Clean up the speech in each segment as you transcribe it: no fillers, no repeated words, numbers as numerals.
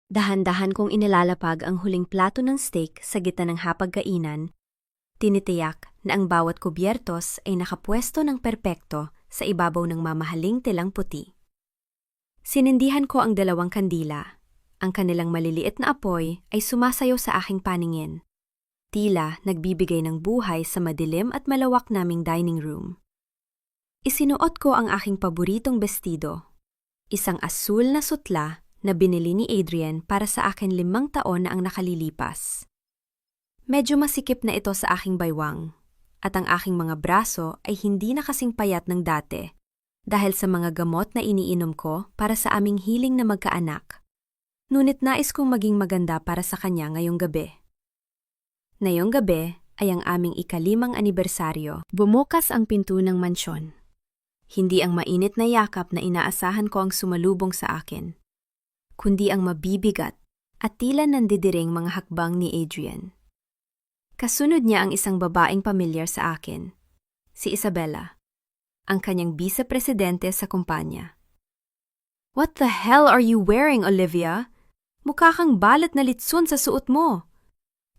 Dahan-dahan kong inilalapag ang huling plato ng steak sa gitna ng hapagkainan, tinitiyak na ang bawat kubyertos ay nakapwesto ng perpekto sa ibabaw ng mamahaling tilang puti. Sinindihan ko ang 2 kandila. Ang kanilang maliliit na apoy ay sumasayaw sa aking paningin. Tila nagbibigay ng buhay sa madilim at malawak naming dining room. Isinuot ko ang aking paboritong bestido, isang asul na sutla na binili ni Adrian para sa akin 5 taon na ang nakalilipas. Medyo masikip na ito sa aking baywang, at ang aking mga braso ay hindi na kasing payat ng dati dahil sa mga gamot na iniinom ko para sa aming hiling na magkaanak. Ngunit nais kong maging maganda para sa kanya ngayong gabi. Ngayong gabi ay ang aming ika-5 anibersaryo. Bumukas ang pinto ng mansyon. Hindi ang mainit na yakap na inaasahan ko ang sumalubong sa akin, kundi ang mabibigat at tila nandidiring mga hakbang ni Adrian. Kasunod niya ang isang babaeng pamilyar sa akin, si Isabella, ang kanyang vice-presidente sa kumpanya. "What the hell are you wearing, Olivia? Mukha kang balat na litson sa suot mo."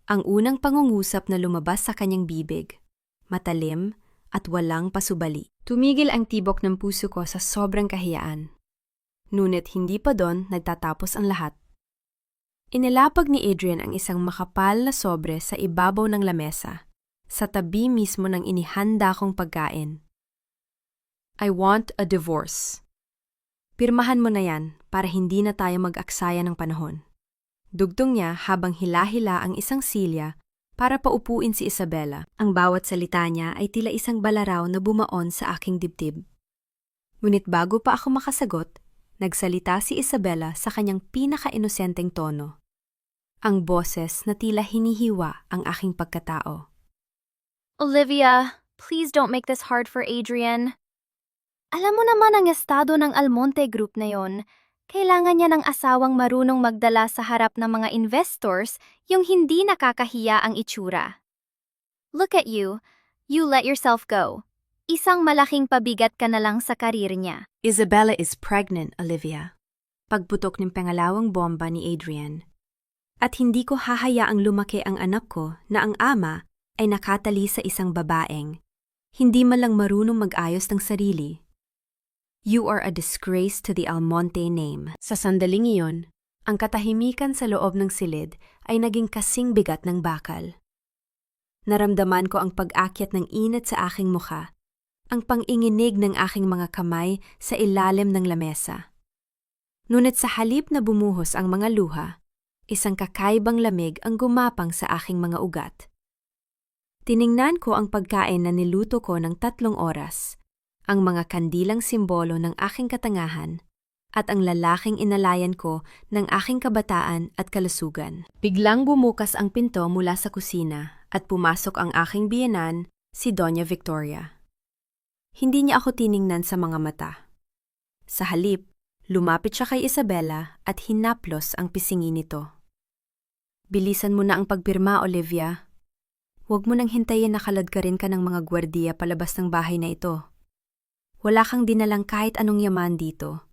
Ang unang pangungusap na lumabas sa kanyang bibig, matalim at walang pasubali. Tumigil ang tibok ng puso ko sa sobrang kahiyaan. Ngunit hindi pa doon nagtatapos ang lahat. Inilapag ni Adrian ang isang makapal na sobre sa ibabaw ng lamesa, sa tabi mismo ng inihanda kong pagkain. "I want a divorce. Pirmahan mo na yan para hindi na tayo mag-aksaya ng panahon." Dugtong niya habang hila-hila ang isang silya para paupuin si Isabella. Ang bawat salita niya ay tila isang balaraw na bumaon sa aking dibdib. Ngunit bago pa ako makasagot, nagsalita si Isabella sa kanyang pinaka-inosenteng tono. Ang boses na tila hinihiwa ang aking pagkatao. "Olivia, please don't make this hard for Adrian. Alam mo naman ang estado ng Almonte Group na yon. Kailangan niya ng asawang marunong magdala sa harap ng mga investors yung hindi nakakahiya ang itsura. Look at you. You let yourself go. Isang malaking pabigat ka na lang sa karir niya." "Isabella is pregnant, Olivia." Pagputok ng pangalawang bomba ni Adrian. "At hindi ko hahayaang lumaki ang anak ko na ang ama ay nakatali sa isang babaeng hindi man lang marunong mag-ayos ng sarili. You are a disgrace to the Almonte name." Sa sandaling iyon, ang katahimikan sa loob ng silid ay naging kasing bigat ng bakal. Naramdaman ko ang pag-akyat ng init sa aking mukha, ang pang-inginig ng aking mga kamay sa ilalim ng lamesa. Ngunit sa halip na bumuhos ang mga luha, isang kakaibang lamig ang gumapang sa aking mga ugat. Tiningnan ko ang pagkain na niluto ko ng 3 oras, ang mga kandilang simbolo ng aking katangahan, at ang lalaking inalayan ko ng aking kabataan at kalusugan. Biglang bumukas ang pinto mula sa kusina at pumasok ang aking biyenan, si Doña Victoria. Hindi niya ako tiningnan sa mga mata. Sa halip, lumapit siya kay Isabella at hinaplos ang pisingin nito. "Bilisan mo na ang pagpirma, Olivia. Huwag mo nang hintayin na kaladkarin ka ng mga gwardiya palabas ng bahay na ito. Wala kang dinalang kahit anong yaman dito,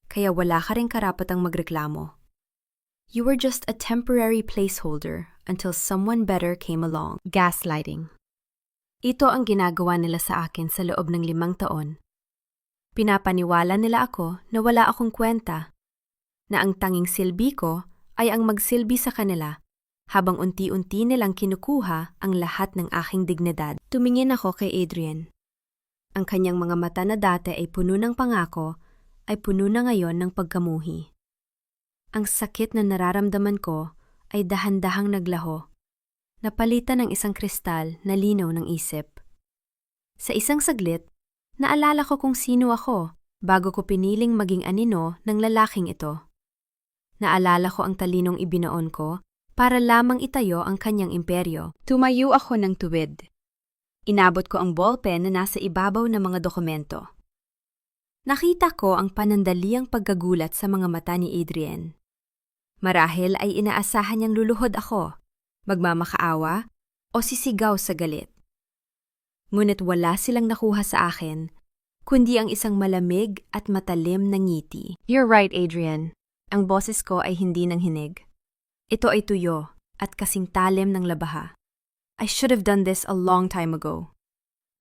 kaya wala ka rin karapatang magreklamo. You were just a temporary placeholder until someone better came along." Gaslighting. Ito ang ginagawa nila sa akin sa loob ng 5 taon. Pinapaniwala nila ako na wala akong kwenta, na ang tanging silbi ko ay ang magsilbi sa kanila, habang unti-unti nilang kinukuha ang lahat ng aking dignidad. Tumingin ako kay Adrian. Ang kanyang mga mata na dati ay puno ng pangako, ay puno na ngayon ng pagkamuhi. Ang sakit na nararamdaman ko ay dahan-dahang naglaho, napalitan ng isang kristal na linaw ng isip. Sa isang saglit, naalala ko kung sino ako bago ko piniling maging anino ng lalaking ito. Naalala ko ang talinong ibinaon ko para lamang itayo ang kanyang imperyo. Tumayo ako ng tuwid. Inabot ko ang ballpen na nasa ibabaw ng mga dokumento. Nakita ko ang panandaliang pagkagulat sa mga mata ni Adrian. Marahil ay inaasahan niyang luluhod ako, magmamakaawa, o sisigaw sa galit. Ngunit wala silang nakuha sa akin, kundi ang isang malamig at matalim na ngiti. "You're right, Adrian. Ang boses ko ay hindi nanghinig. Ito ay tuyo at kasing talim ng labaha. I should have done this a long time ago.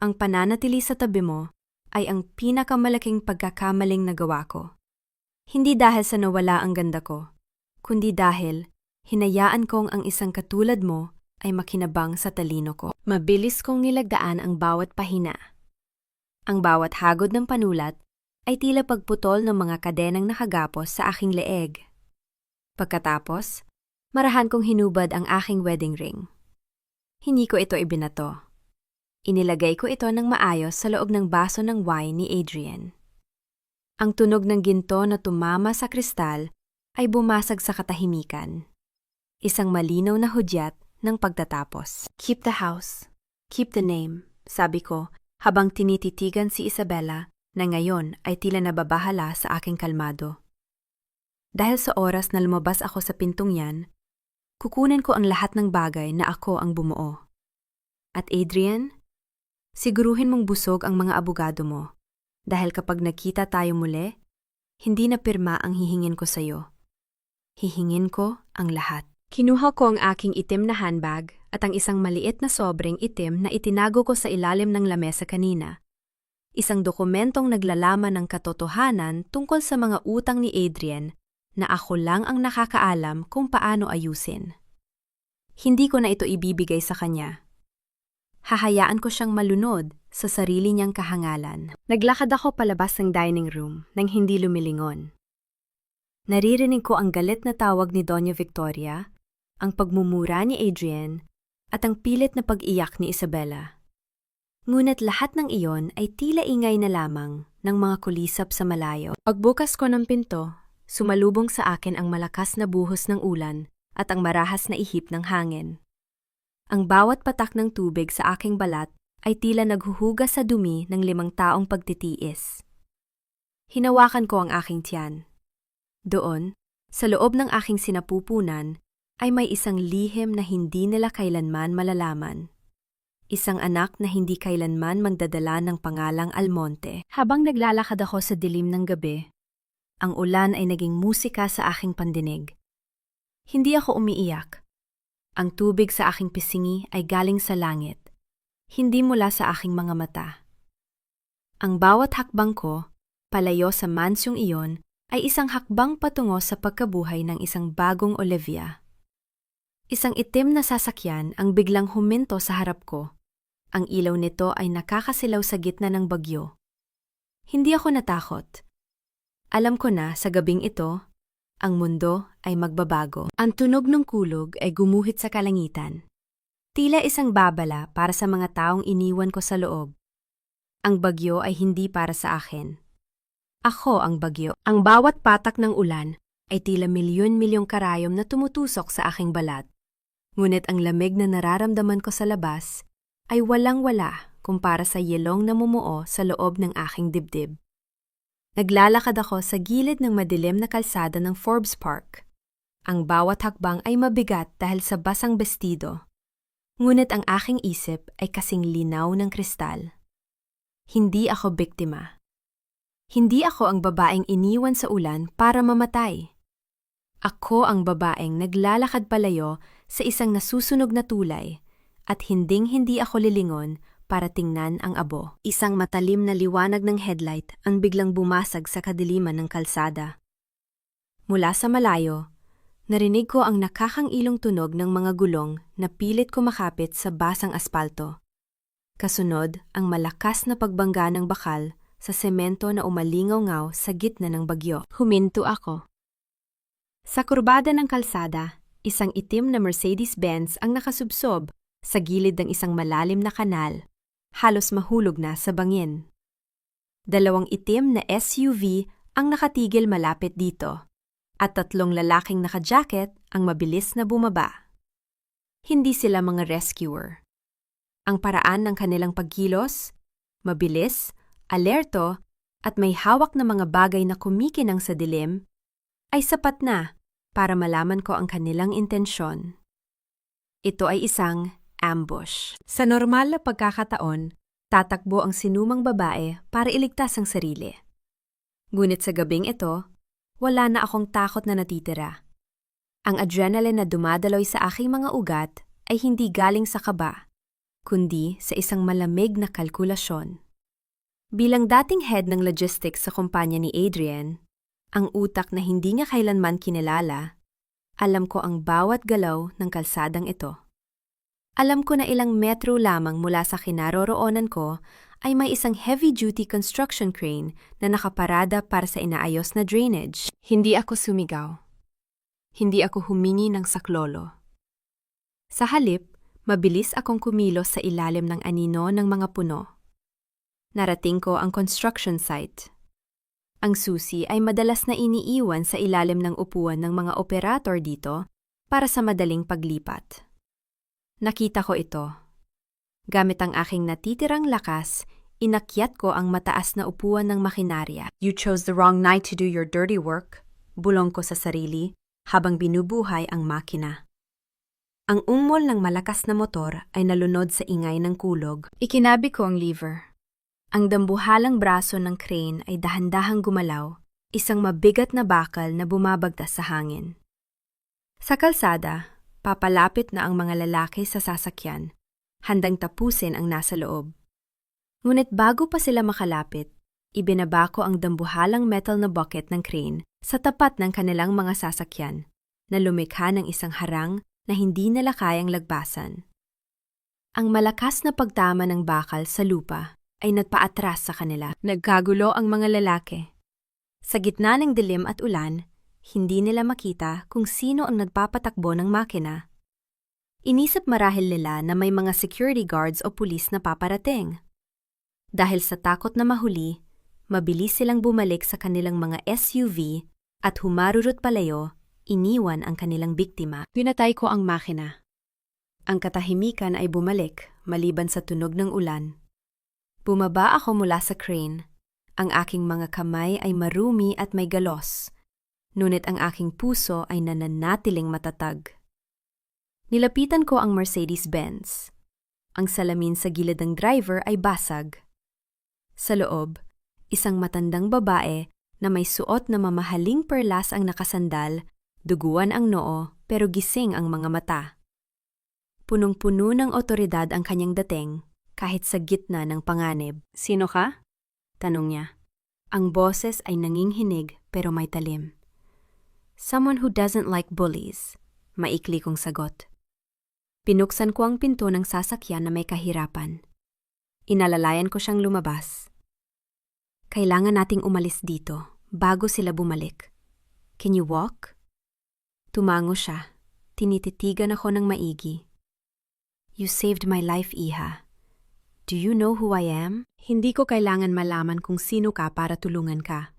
Ang pananatili sa tabi mo ay ang pinakamalaking pagkakamaling nagawa ko. Hindi dahil sa nawala ang ganda ko, kundi dahil hinayaan kong ang isang katulad mo ay makinabang sa talino ko. Mabilis kong nilagdaan ang bawat pahina. Ang bawat hagod ng panulat ay tila pagputol ng mga kadenang nakagapos sa aking leeg. Pagkatapos, marahan kong hinubad ang aking wedding ring. Hindi ko ito ibinato. Inilagay ko ito ng maayos sa loob ng baso ng wine ni Adrian. Ang tunog ng ginto na tumama sa kristal ay bumasag sa katahimikan. Isang malinaw na hudyat ng pagtatapos. Keep the house. Keep the name, sabi ko habang tinititigan si Isabella na ngayon ay tila nababahala sa aking kalmado. Dahil sa oras na lumabas ako sa pintong yan, kukunin ko ang lahat ng bagay na ako ang bumuo. At Adrian, siguruhin mong busog ang mga abogado mo dahil kapag nakita tayo muli, hindi na pirma ang hihingin ko sa'yo. Hihingin ko ang lahat. Kinuha ko ang aking itim na handbag at ang isang maliit na sobreng itim na itinago ko sa ilalim ng lamesa kanina. Isang dokumentong naglalaman ng katotohanan tungkol sa mga utang ni Adrian na ako lang ang nakakaalam kung paano ayusin. Hindi ko na ito ibibigay sa kanya. Hahayaan ko siyang malunod sa sarili niyang kahangalan. Naglakad ako palabas ng dining room nang hindi lumilingon. Naririnig ko ang galit na tawag ni Doña Victoria, ang pagmumura ni Adrian, at ang pilit na pag-iyak ni Isabella. Ngunit lahat ng iyon ay tila ingay na lamang ng mga kulisap sa malayo. Pagbukas ko ng pinto, sumalubong sa akin ang malakas na buhos ng ulan at ang marahas na ihip ng hangin. Ang bawat patak ng tubig sa aking balat ay tila naghuhugas sa dumi ng 5 taong pagtitiis. Hinawakan ko ang aking tiyan. Doon, sa loob ng aking sinapupunan, ay may isang lihim na hindi nila kailanman malalaman. Isang anak na hindi kailanman magdadala ng pangalang Almonte. Habang naglalakad ako sa dilim ng gabi, ang ulan ay naging musika sa aking pandinig. Hindi ako umiiyak. Ang tubig sa aking pisingi ay galing sa langit, hindi mula sa aking mga mata. Ang bawat hakbang ko, palayo sa mansyong iyon, ay isang hakbang patungo sa pagkabuhay ng isang bagong Olivia. Isang itim na sasakyan ang biglang huminto sa harap ko. Ang ilaw nito ay nakakasilaw sa gitna ng bagyo. Hindi ako natakot. Alam ko na sa gabing ito, ang mundo ay magbabago. Ang tunog ng kulog ay gumuhit sa kalangitan. Tila isang babala para sa mga taong iniwan ko sa loob. Ang bagyo ay hindi para sa akin. Ako ang bagyo. Ang bawat patak ng ulan ay tila milyon-milyong karayom na tumutusok sa aking balat. Ngunit ang lamig na nararamdaman ko sa labas ay walang-wala kumpara sa yelong na mumuo sa loob ng aking dibdib. Naglalakad ako sa gilid ng madilim na kalsada ng Forbes Park. Ang bawat hakbang ay mabigat dahil sa basang bestido. Ngunit ang aking isip ay kasing linaw ng kristal. Hindi ako biktima. Hindi ako ang babaeng iniwan sa ulan para mamatay. Ako ang babaeng naglalakad palayo sa isang nasusunog na tulay at hinding-hindi ako lilingon para tingnan ang abo. Isang matalim na liwanag ng headlight ang biglang bumasag sa kadiliman ng kalsada. Mula sa malayo, narinig ko ang nakakangilong tunog ng mga gulong na pilit kumakapit sa basang aspalto. Kasunod ang malakas na pagbangga ng bakal sa semento na umalingaw-ngaw sa gitna ng bagyo. Huminto ako. Sa kurbada ng kalsada, isang itim na Mercedes-Benz ang nakasubsob sa gilid ng isang malalim na kanal, halos mahulog na sa bangin. 2 itim na SUV ang nakatigil malapit dito, at 3 lalaking naka-jacket ang mabilis na bumaba. Hindi sila mga rescuer. Ang paraan ng kanilang pagkilos, mabilis, alerto, at may hawak na mga bagay na kumikinang sa dilim, ay sapat na para malaman ko ang kanilang intensyon. Ito ay isang ambush. Sa normal na pagkakataon, tatakbo ang sinumang babae para iligtas ang sarili. Ngunit sa gabing ito, wala na akong takot na natitira. Ang adrenaline na dumadaloy sa aking mga ugat ay hindi galing sa kaba, kundi sa isang malamig na kalkulasyon. Bilang dating head ng logistics sa kumpanya ni Adrian, ang utak na hindi niya kailanman kinilala, alam ko ang bawat galaw ng kalsadang ito. Alam ko na ilang metro lamang mula sa kinaroroonan ko ay may isang heavy-duty construction crane na nakaparada para sa inaayos na drainage. Hindi ako sumigaw. Hindi ako humingi ng saklolo. Sa halip, mabilis akong kumilos sa ilalim ng anino ng mga puno. Narating ko ang construction site. Ang susi ay madalas na iniiwan sa ilalim ng upuan ng mga operator dito para sa madaling paglipat. Nakita ko ito. Gamit ang aking natitirang lakas, inakyat ko ang mataas na upuan ng makinarya. You chose the wrong night to do your dirty work, bulong ko sa sarili habang binubuhay ang makina. Ang ungmol ng malakas na motor ay nalunod sa ingay ng kulog. Ikinabi ko ang lever. Ang dambuhalang braso ng crane ay dahan-dahang gumalaw, isang mabigat na bakal na bumabagtas sa hangin. Sa kalsada, papalapit na ang mga lalaki sa sasakyan, handang tapusin ang nasa loob. Ngunit bago pa sila makalapit, ibinaba ko ang dambuhalang metal na bucket ng crane sa tapat ng kanilang mga sasakyan, na lumikha ng isang harang na hindi nila kayang lagpasan. Ang malakas na pagtama ng bakal sa lupa ay nagpaatras sa kanila. Nagkagulo ang mga lalaki. Sa gitna ng dilim at ulan, hindi nila makita kung sino ang nagpapatakbo ng makina. Inisip marahil nila na may mga security guards o pulis na paparating. Dahil sa takot na mahuli, mabilis silang bumalik sa kanilang mga SUV at humarurot palayo, iniwan ang kanilang biktima. Pinatay ko ang makina. Ang katahimikan ay bumalik maliban sa tunog ng ulan. Bumaba ako mula sa crane. Ang aking mga kamay ay marumi at may galos, ngunit ang aking puso ay nananatiling matatag. Nilapitan ko ang Mercedes-Benz. Ang salamin sa gilid ng driver ay basag. Sa loob, isang matandang babae na may suot na mamahaling perlas ang nakasandal, duguan ang noo pero gising ang mga mata. Punong-puno ng otoridad ang kanyang dating, kahit sa gitna ng panganib. Sino ka? Tanong niya. Ang boses ay nanginginig pero may talim. Someone who doesn't like bullies, maikli kong sagot. Pinuksan ko ang pinto ng sasakyan na may kahirapan. Inalalayan ko siyang lumabas. Kailangan nating umalis dito bago sila bumalik. Can you walk? Tumango siya. Tinititigan ako ng maigi. You saved my life, Iha. Do you know who I am? Hindi ko kailangan malaman kung sino ka para tulungan ka.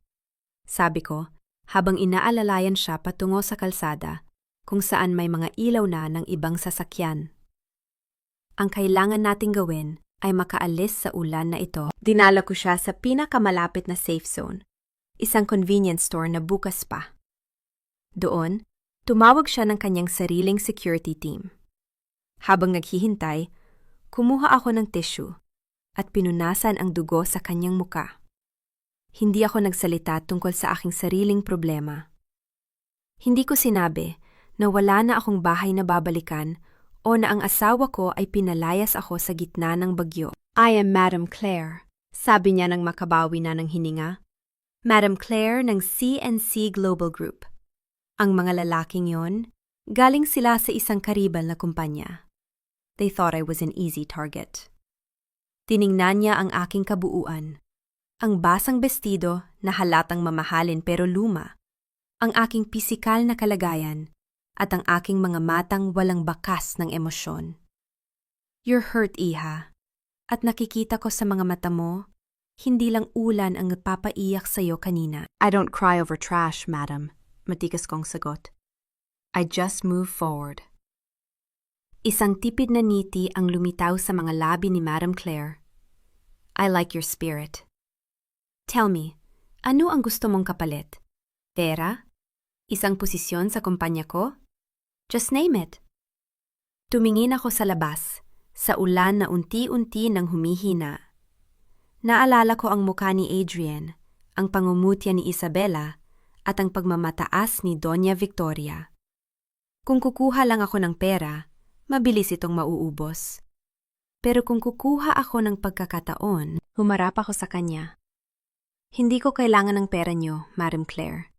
Sabi ko, habang inaalalayan siya patungo sa kalsada, kung saan may mga ilaw na ng ibang sasakyan. Ang kailangan nating gawin ay makaalis sa ulan na ito. Dinala ko siya sa pinakamalapit na safe zone, isang convenience store na bukas pa. Doon, tumawag siya ng kanyang sariling security team. Habang naghihintay, kumuha ako ng tissue at pinunasan ang dugo sa kanyang muka. Hindi ako nagsalita tungkol sa aking sariling problema. Hindi ko sinabi na wala na akong bahay na babalikan o na ang asawa ko ay pinalayas ako sa gitna ng bagyo. I am Madam Claire, sabi niya nang makabawi na ng hininga. Madam Claire ng C&C Global Group. Ang mga lalaking yon, galing sila sa isang karibal na kumpanya. They thought I was an easy target. Tiningnan niya ang aking kabuuan. Ang basang bestido na halatang mamahalin pero luma. Ang aking pisikal na kalagayan at ang aking mga matang walang bakas ng emosyon. You're hurt, Iha. At nakikita ko sa mga mata mo, hindi lang ulan ang nagpapaiyak sa'yo kanina. I don't cry over trash, madam. Matigas kong sagot. I just move forward. Isang tipid na ngiti ang lumitaw sa mga labi ni Madam Claire. I like your spirit. Tell me, ano ang gusto mong kapalit? Pera? Isang posisyon sa kumpanya ko? Just name it. Tumingin ako sa labas, sa ulan na unti-unti nang humihina. Naalala ko ang mukha ni Adrian, ang pangungutya ni Isabella, at ang pagmamataas ni Doña Victoria. Kung kukuha lang ako ng pera, mabilis itong mauubos. Pero kung kukuha ako ng pagkakataon, humarap ako sa kanya. Hindi ko kailangan ng pera niyo, Madam Claire.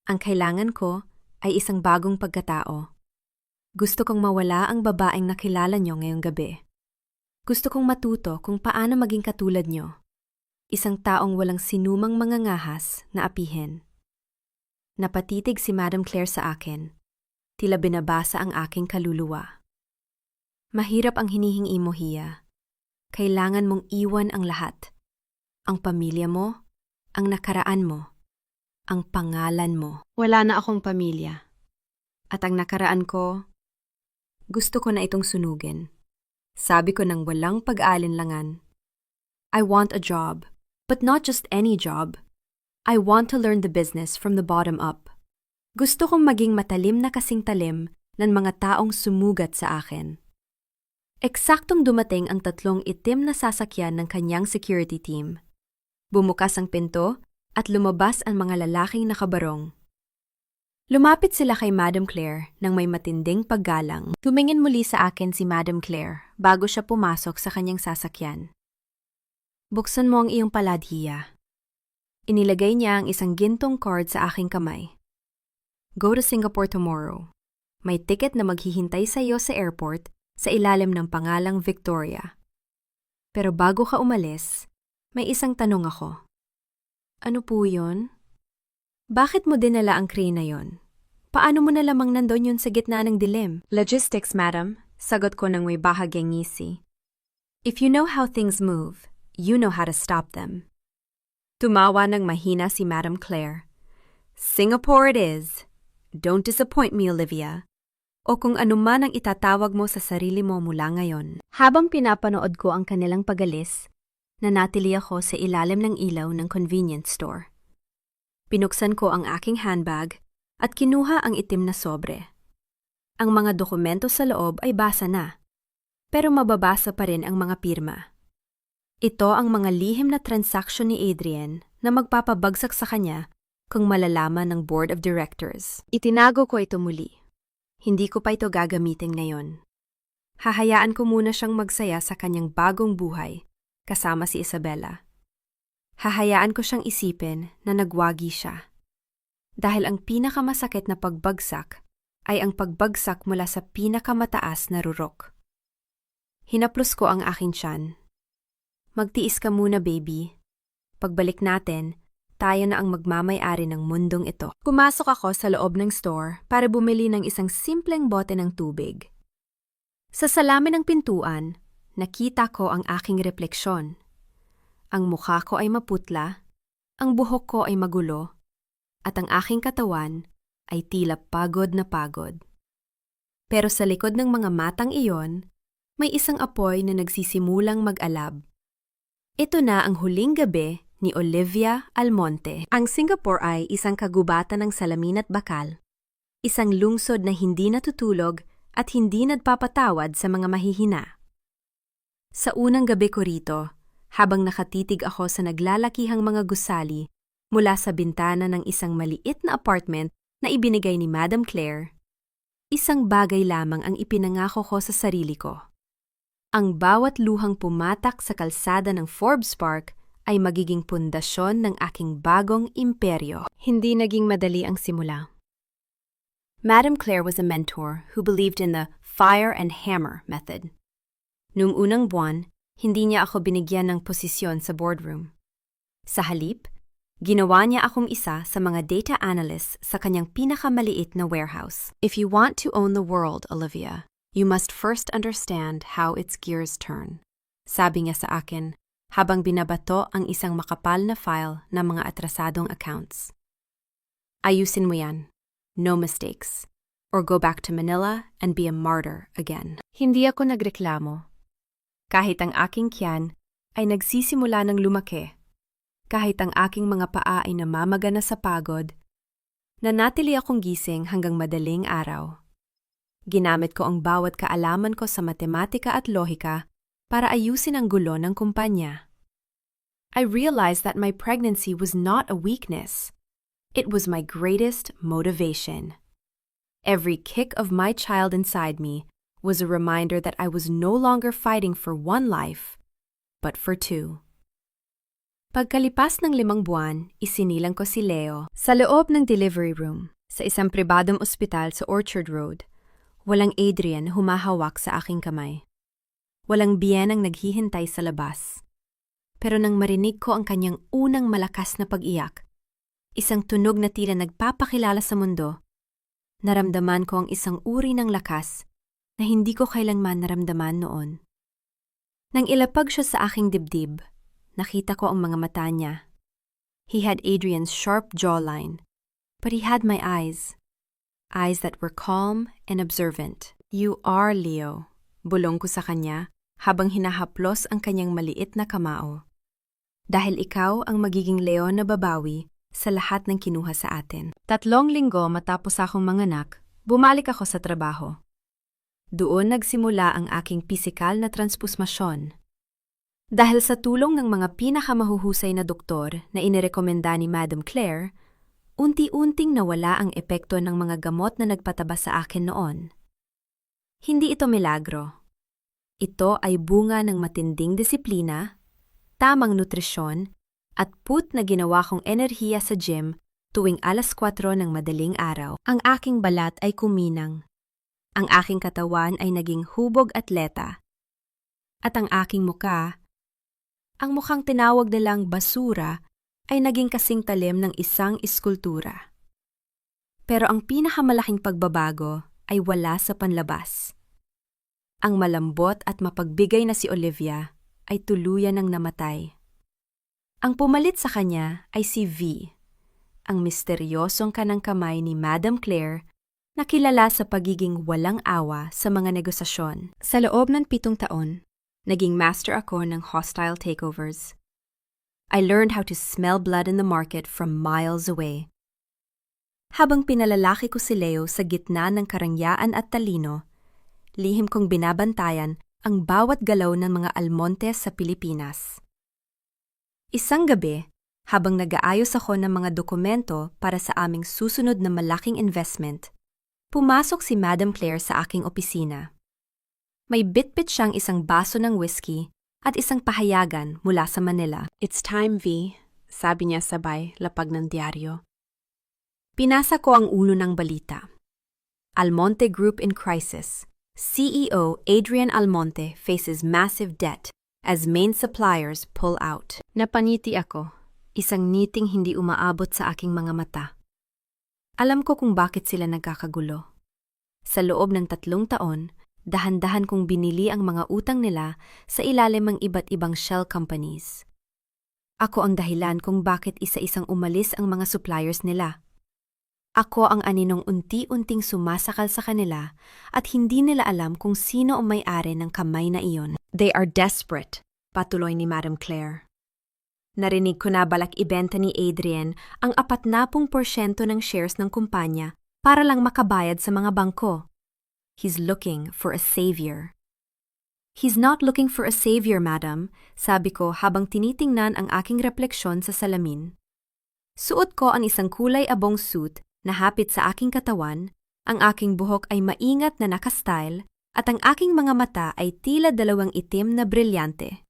Ang kailangan ko ay isang bagong pagkatao. Gusto kong mawala ang babaeng nakilala niyo ngayong gabi. Gusto kong matuto kung paano maging katulad niyo. Isang taong walang sinumang mangangahas na apihin. Napatitig si Madam Claire sa akin. Tila binabasa ang aking kaluluwa. Mahirap ang hinihingi mo, Hia. Kailangan mong iwan ang lahat. Ang pamilya mo, ang nakaraan mo, ang pangalan mo. Wala na akong pamilya. At ang nakaraan ko, gusto ko na itong sunugin. Sabi ko nang walang pag-aalinlangan. I want a job, but not just any job. I want to learn the business from the bottom up. Gusto kong maging matalim na kasing talim ng mga taong sumugat sa akin. Eksaktong dumating ang 3 itim na sasakyan ng kanyang security team. Bumukas ang pinto at lumabas ang mga lalaking nakabarong. Lumapit sila kay Madam Claire nang may matinding paggalang. Tumingin muli sa akin si Madam Claire bago siya pumasok sa kanyang sasakyan. Buksan mo ang iyong palad, Hia. Inilagay niya ang isang gintong card sa aking kamay. Go to Singapore tomorrow. May ticket na maghihintay sa iyo sa airport sa ilalim ng pangalang Victoria. Pero bago ka umalis, may isang tanong ako. Ano po yun? Bakit mo dinala ang crane na yon? Paano mo na lamang nandun yun sa gitna ng dilim? Logistics, madam. Sagot ko ng may bahagyang ngisi. If you know how things move, you know how to stop them. Tumawa ng mahina si Madam Claire. Singapore it is. Don't disappoint me, Olivia. O kung anuman ang itatawag mo sa sarili mo mula ngayon. Habang pinapanood ko ang kanilang pagalis, nanatili ako sa ilalim ng ilaw ng convenience store. Pinuksan ko ang aking handbag at kinuha ang itim na sobre. Ang mga dokumento sa loob ay basa na, pero mababasa pa rin ang mga pirma. Ito ang mga lihim na transaksyon ni Adrian na magpapabagsak sa kanya kung malalaman ng Board of Directors. Itinago ko ito muli. Hindi ko pa ito gagamitin ngayon. Hahayaan ko muna siyang magsaya sa kanyang bagong buhay kasama si Isabella. Hahayaan ko siyang isipin na nagwagi siya. Dahil ang pinakamasakit na pagbagsak ay ang pagbagsak mula sa pinakamataas na rurok. Hinaplos ko ang aking tiyan. Magtiis ka muna, baby. Pagbalik natin, tayo na ang magmamay-ari ng mundong ito. Pumasok ako sa loob ng store para bumili ng isang simpleng bote ng tubig. Sa salamin ng pintuan, nakita ko ang aking refleksyon. Ang mukha ko ay maputla, ang buhok ko ay magulo, at ang aking katawan ay tila pagod na pagod. Pero sa likod ng mga matang iyon, may isang apoy na nagsisimulang mag-alab. Ito na ang huling gabi ni Olivia Almonte. Ang Singapore ay isang kagubatan ng salamin at bakal. Isang lungsod na hindi natutulog at hindi nagpapatawad sa mga mahihina. Sa unang gabi ko rito, habang nakatitig ako sa naglalakihang mga gusali mula sa bintana ng isang maliit na apartment na ibinigay ni Madam Claire, isang bagay lamang ang ipinangako ko sa sarili ko. Ang bawat luhang pumatak sa kalsada ng Forbes Park ay magiging pundasyon ng aking bagong imperyo. Hindi naging madali ang simula. Madam Claire was a mentor who believed in the fire and hammer method. Noong unang buwan, hindi niya ako binigyan ng posisyon sa boardroom. Sa halip, ginawa niya akong isa sa mga data analysts sa kanyang pinakamaliit na warehouse. If you want to own the world, Olivia, you must first understand how its gears turn. Sabi niya sa akin, habang binabato ang isang makapal na file ng mga atrasadong accounts. Ayusin mo yan. No mistakes. Or go back to Manila and be a martyr again. Hindi ako nagreklamo. Kahit ang aking tiyan ay nagsisimula ng lumaki. Kahit ang aking mga paa ay namamaga na sa pagod, nanatili akong gising hanggang madaling araw. Ginamit ko ang bawat kaalaman ko sa matematika at lohika para ayusin ang gulo ng kumpanya. I realized that my pregnancy was not a weakness. It was my greatest motivation. Every kick of my child inside me was a reminder that I was no longer fighting for one life, but for two. Pagkalipas ng 5 buwan, isinilang ko si Leo sa loob ng delivery room sa isang pribadong ospital sa Orchard Road. Walang Adrian na humahawak sa aking kamay. Walang biyenang naghihintay sa labas. Pero nang marinig ko ang kanyang unang malakas na pag-iyak, isang tunog na tila nagpapakilala sa mundo, naramdaman ko ang isang uri ng lakas na hindi ko kailanman naramdaman noon. Nang ilapag siya sa aking dibdib, nakita ko ang mga mata niya. He had Adrian's sharp jawline, but he had my eyes. Eyes that were calm and observant. You are Leo, bulong ko sa kanya habang hinahaplos ang kanyang maliit na kamao. Dahil ikaw ang magiging Leo na babawi sa lahat ng kinuha sa atin. 3 linggo matapos akong manganak, bumalik ako sa trabaho. Doon nagsimula ang aking pisikal na transpusmasyon. Dahil sa tulong ng mga pinakamahuhusay na doktor na inirekomenda ni Madam Claire, unti-unting nawala ang epekto ng mga gamot na nagpataba sa akin noon. Hindi ito milagro. Ito ay bunga ng matinding disiplina, tamang nutrisyon, at put na ginawa kong enerhiya sa gym tuwing 4:00 ng madaling araw. Ang aking balat ay kuminang. Ang aking katawan ay naging hubog atleta. At ang aking muka, ang mukhang tinawag nilang basura, ay naging kasing talim ng isang iskultura. Pero ang pinakamalaking pagbabago ay wala sa panlabas. Ang malambot at mapagbigay na si Olivia ay tuluyan ng namatay. Ang pumalit sa kanya ay si V, ang misteryosong kanang kamay ni Madam Claire na kilala sa pagiging walang awa sa mga negosasyon. Sa loob ng 7 taon, naging master ako ng hostile takeovers. I learned how to smell blood in the market from miles away. Habang pinalalaki ko si Leo sa gitna ng karangyaan at talino, lihim kong binabantayan ang bawat galaw ng mga almontes sa Pilipinas. Isang gabi, habang nag-aayos ako ng mga dokumento para sa aming susunod na malaking investment, pumasok si Madam Claire sa aking opisina. May bitbit siyang isang baso ng whiskey at isang pahayagan mula sa Manila. "It's time, V," sabi niya sabay lapag ng dyaryo. Pinasa ko ang ulo ng balita. Almonte Group in crisis. CEO Adrian Almonte faces massive debt as main suppliers pull out. Napaniti ako, isang ngiting hindi umaabot sa aking mga mata. Alam ko kung bakit sila nagkakagulo. Sa loob ng 3 taon, dahan-dahan kong binili ang mga utang nila sa ilalim ng iba't ibang shell companies. Ako ang dahilan kung bakit isa-isang umalis ang mga suppliers nila. Ako ang aninong unti-unting sumasakal sa kanila at hindi nila alam kung sino ang may-ari ng kamay na iyon. They are desperate, patuloy ni Madam Claire. Narinig ko na balak ibenta ni Adrian ang 40% ng shares ng kumpanya para lang makabayad sa mga bangko. He's looking for a savior. He's not looking for a savior, madam, sabi ko habang tinitingnan ang aking refleksyon sa salamin. Suot ko ang isang kulay abong suit na hapit sa aking katawan, ang aking buhok ay maingat na nakastyle, at ang aking mga mata ay tila 2 itim na brilyante.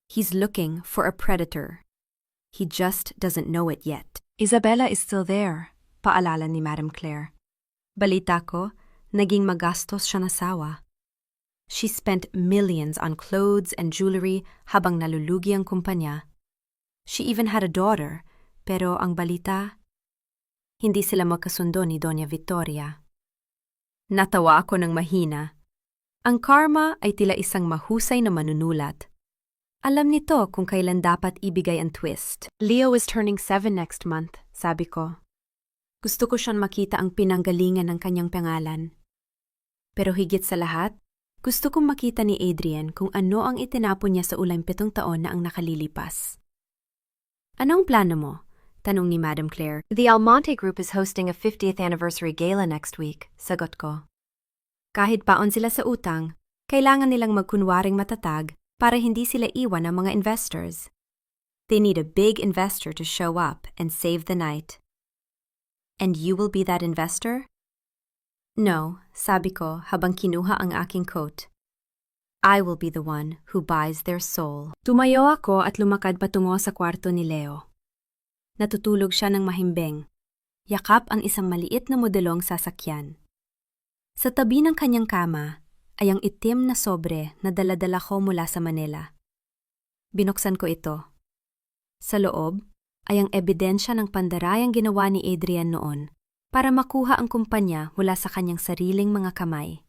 He's looking for a predator. He just doesn't know it yet. Isabella is still there, paalala ni Madam Claire. Balita ko, naging magastos siya na sawa. She spent millions on clothes and jewelry habang nalulugi ang kumpanya. She even had a daughter, pero ang balita, hindi sila magkasundo ni Doña Victoria. Natawa ako ng mahina. Ang karma ay tila isang mahusay na manunulat. Alam nito kung kailan dapat ibigay ang twist. Leo is turning 7 next month, sabi ko. Gusto ko siyang makita ang pinanggalingan ng kanyang pangalan. Pero higit sa lahat, gusto kong makita ni Adrian kung ano ang itinapon niya sa ulang 7 taon na ang nakalilipas. Anong plano mo? Tanong ni Madam Claire. The Almonte Group is hosting a 50th anniversary gala next week, sagot ko. Kahit paon sila sa utang, kailangan nilang magkunwaring matatag para hindi sila iwan ng mga investors. They need a big investor to show up and save the night. And you will be that investor? No, sabi ko habang kinuha ang aking coat. I will be the one who buys their soul. Tumayo ako at lumakad patungo sa kwarto ni Leo. Natutulog siya ng mahimbing. Yakap ang isang maliit na modelong sasakyan. Sa tabi ng kanyang kama ay ang itim na sobre na dala-dala ko mula sa Manila. Binuksan ko ito. Sa loob ay ang ebidensya ng pandarayang ginawa ni Adrian noon para makuha ang kumpanya mula sa kanyang sariling mga kamay.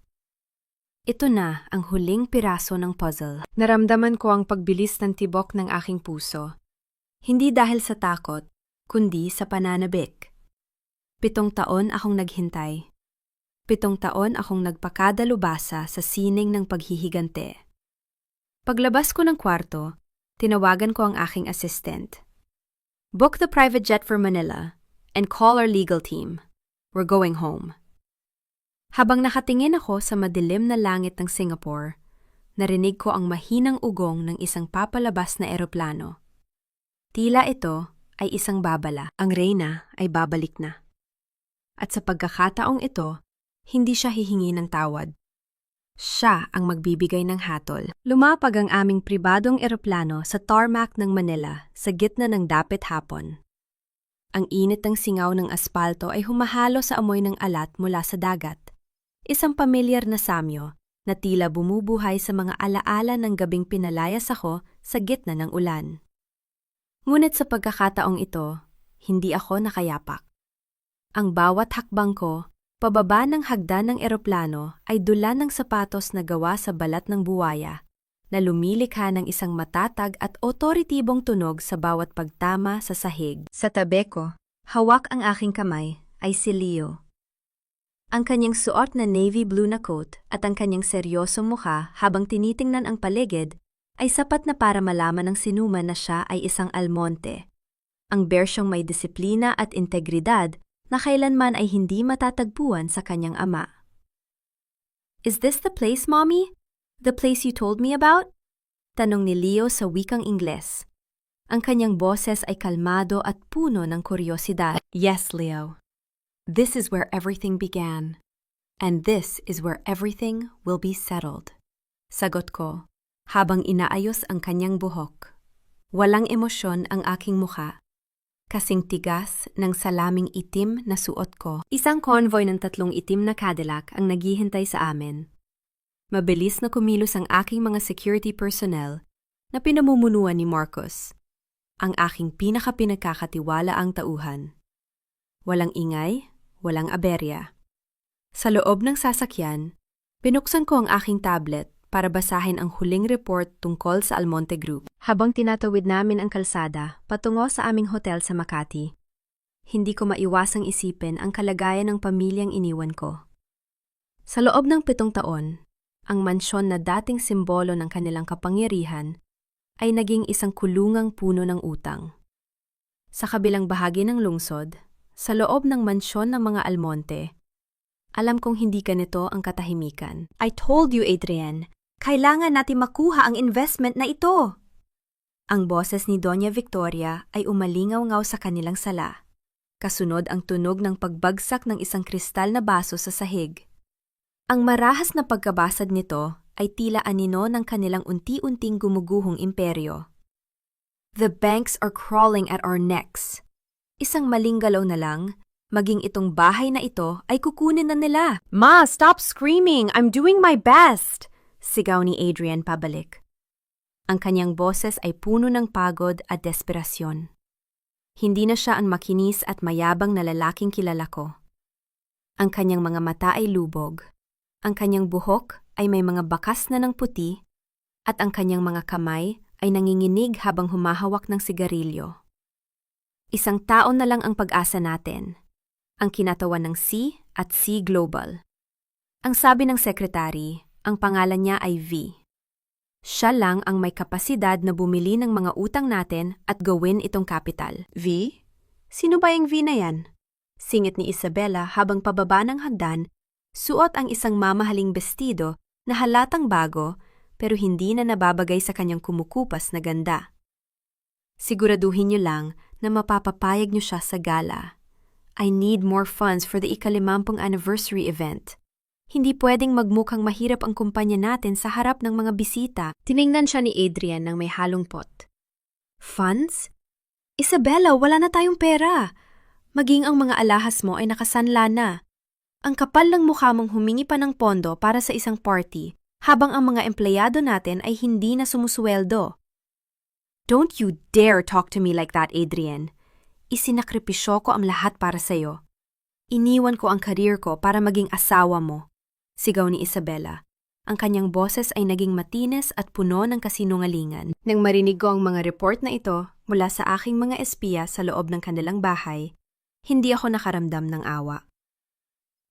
Ito na ang huling piraso ng puzzle. Naramdaman ko ang pagbilis ng tibok ng aking puso. Hindi dahil sa takot, kundi sa pananabik. 7 taon akong naghintay. 7 taon akong nagpakadalubasa sa sining ng paghihigante. Paglabas ko ng kwarto, tinawagan ko ang aking assistant. Book the private jet for Manila and call our legal team. We're going home. Habang nakatingin ako sa madilim na langit ng Singapore, narinig ko ang mahinang ugong ng isang papalabas na eroplano. Tila ito ay isang babala. Ang reyna ay babalik na. At sa pagkakataong ito, hindi siya hihingi ng tawad. Siya ang magbibigay ng hatol. Lumapag ang aming pribadong eroplano sa tarmac ng Manila sa gitna ng dapit hapon. Ang init ng singaw ng aspalto ay humahalo sa amoy ng alat mula sa dagat. Isang pamilyar na samyo na tila bumubuhay sa mga alaala ng gabing pinalayas ako sa gitna ng ulan. Ngunit sa pagkakataong ito, hindi ako nakayapak. Ang bawat hakbang ko, pababa ng hagdan ng eroplano ay dula ng sapatos na gawa sa balat ng buwaya, na lumilikha ng isang matatag at otoritibong tunog sa bawat pagtama sa sahig. Sa tabi ko, hawak ang aking kamay, ay si Leo. Ang kanyang suot na navy blue na coat at ang kanyang seryosong mukha habang tinitingnan ang paligid ay sapat na para malaman ng sinuman na siya ay isang almonte. Ang bersyong may disiplina at integridad na kailanman ay hindi matatagpuan sa kanyang ama. Is this the place, Mommy? The place you told me about? Tanong ni Leo sa wikang Ingles. Ang kanyang boses ay kalmado at puno ng kuryosidad. Yes, Leo. This is where everything began. And this is where everything will be settled. Sagot ko, habang inaayos ang kanyang buhok. Walang emosyon ang aking mukha. Kasing tigas ng salaming itim na suot ko. Isang convoy ng 3 itim na Cadillac ang naghihintay sa amin. Mabilis na kumilos ang aking mga security personnel na pinamumunuan ni Marcos, ang aking pinakapinagkakatiwalaang tauhan. Walang ingay, walang aberya. Sa loob ng sasakyan, binuksan ko ang aking tablet para basahin ang huling report tungkol sa Almonte Group. Habang tinatawid namin ang kalsada patungo sa aming hotel sa Makati, hindi ko maiwasang isipin ang kalagayan ng pamilyang iniwan ko. Sa loob ng 7 taon, ang mansyon na dating simbolo ng kanilang kapangyarihan ay naging isang kulungang puno ng utang. Sa kabilang bahagi ng lungsod, sa loob ng mansyon ng mga Almonte, alam kong hindi ganito ang katahimikan. I told you, Adrian, kailangan natin makuha ang investment na ito. Ang boses ni Doña Victoria ay umalingaw-ngaw sa kanilang sala. Kasunod ang tunog ng pagbagsak ng isang kristal na baso sa sahig. Ang marahas na pagkabasag nito ay tila anino ng kanilang unti-unting gumuguhong imperyo. The banks are crawling at our necks. Isang maling galaw na lang, maging itong bahay na ito ay kukunin na nila. Ma, stop screaming! I'm doing my best! Sigaw ni Adrian pabalik. Ang kanyang boses ay puno ng pagod at desperasyon. Hindi na siya ang makinis at mayabang na lalaking kilala ko. Ang kanyang mga mata ay lubog. Ang kanyang buhok ay may mga bakas na ng puti at ang kanyang mga kamay ay nanginginig habang humahawak ng sigarilyo. Isang taon na lang ang pag-asa natin. Ang kinatawan ng C at C Global. Ang sabi ng sekretary, ang pangalan niya ay V. Siya lang ang may kapasidad na bumili ng mga utang natin at gawin itong kapital. V? Sino ba yung V na yan? Singit ni Isabela habang pababa ng hagdan, suot ang isang mamahaling bestido na halatang bago pero hindi na nababagay sa kanyang kumukupas na ganda. Siguraduhin niyo lang na mapapapayag niyo siya sa gala. I need more funds for the ika-50 anniversary event. Hindi pwedeng magmukhang mahirap ang kumpanya natin sa harap ng mga bisita. Tiningnan siya ni Adrian ng may halong pot. Funds? Isabella, wala na tayong pera. Maging ang mga alahas mo ay nakasanla na. Ang kapal ng mukha mong humingi pa ng pondo para sa isang party, habang ang mga empleyado natin ay hindi na sumusweldo. Don't you dare talk to me like that, Adrian. Isinakripisyo ko ang lahat para sa'yo. Iniwan ko ang career ko para maging asawa mo. Sigaw ni Isabella. Ang kanyang boses ay naging matinis at puno ng kasinungalingan. Nang marinig ko ang mga report na ito mula sa aking mga espiya sa loob ng kanilang bahay, hindi ako nakaramdam ng awa.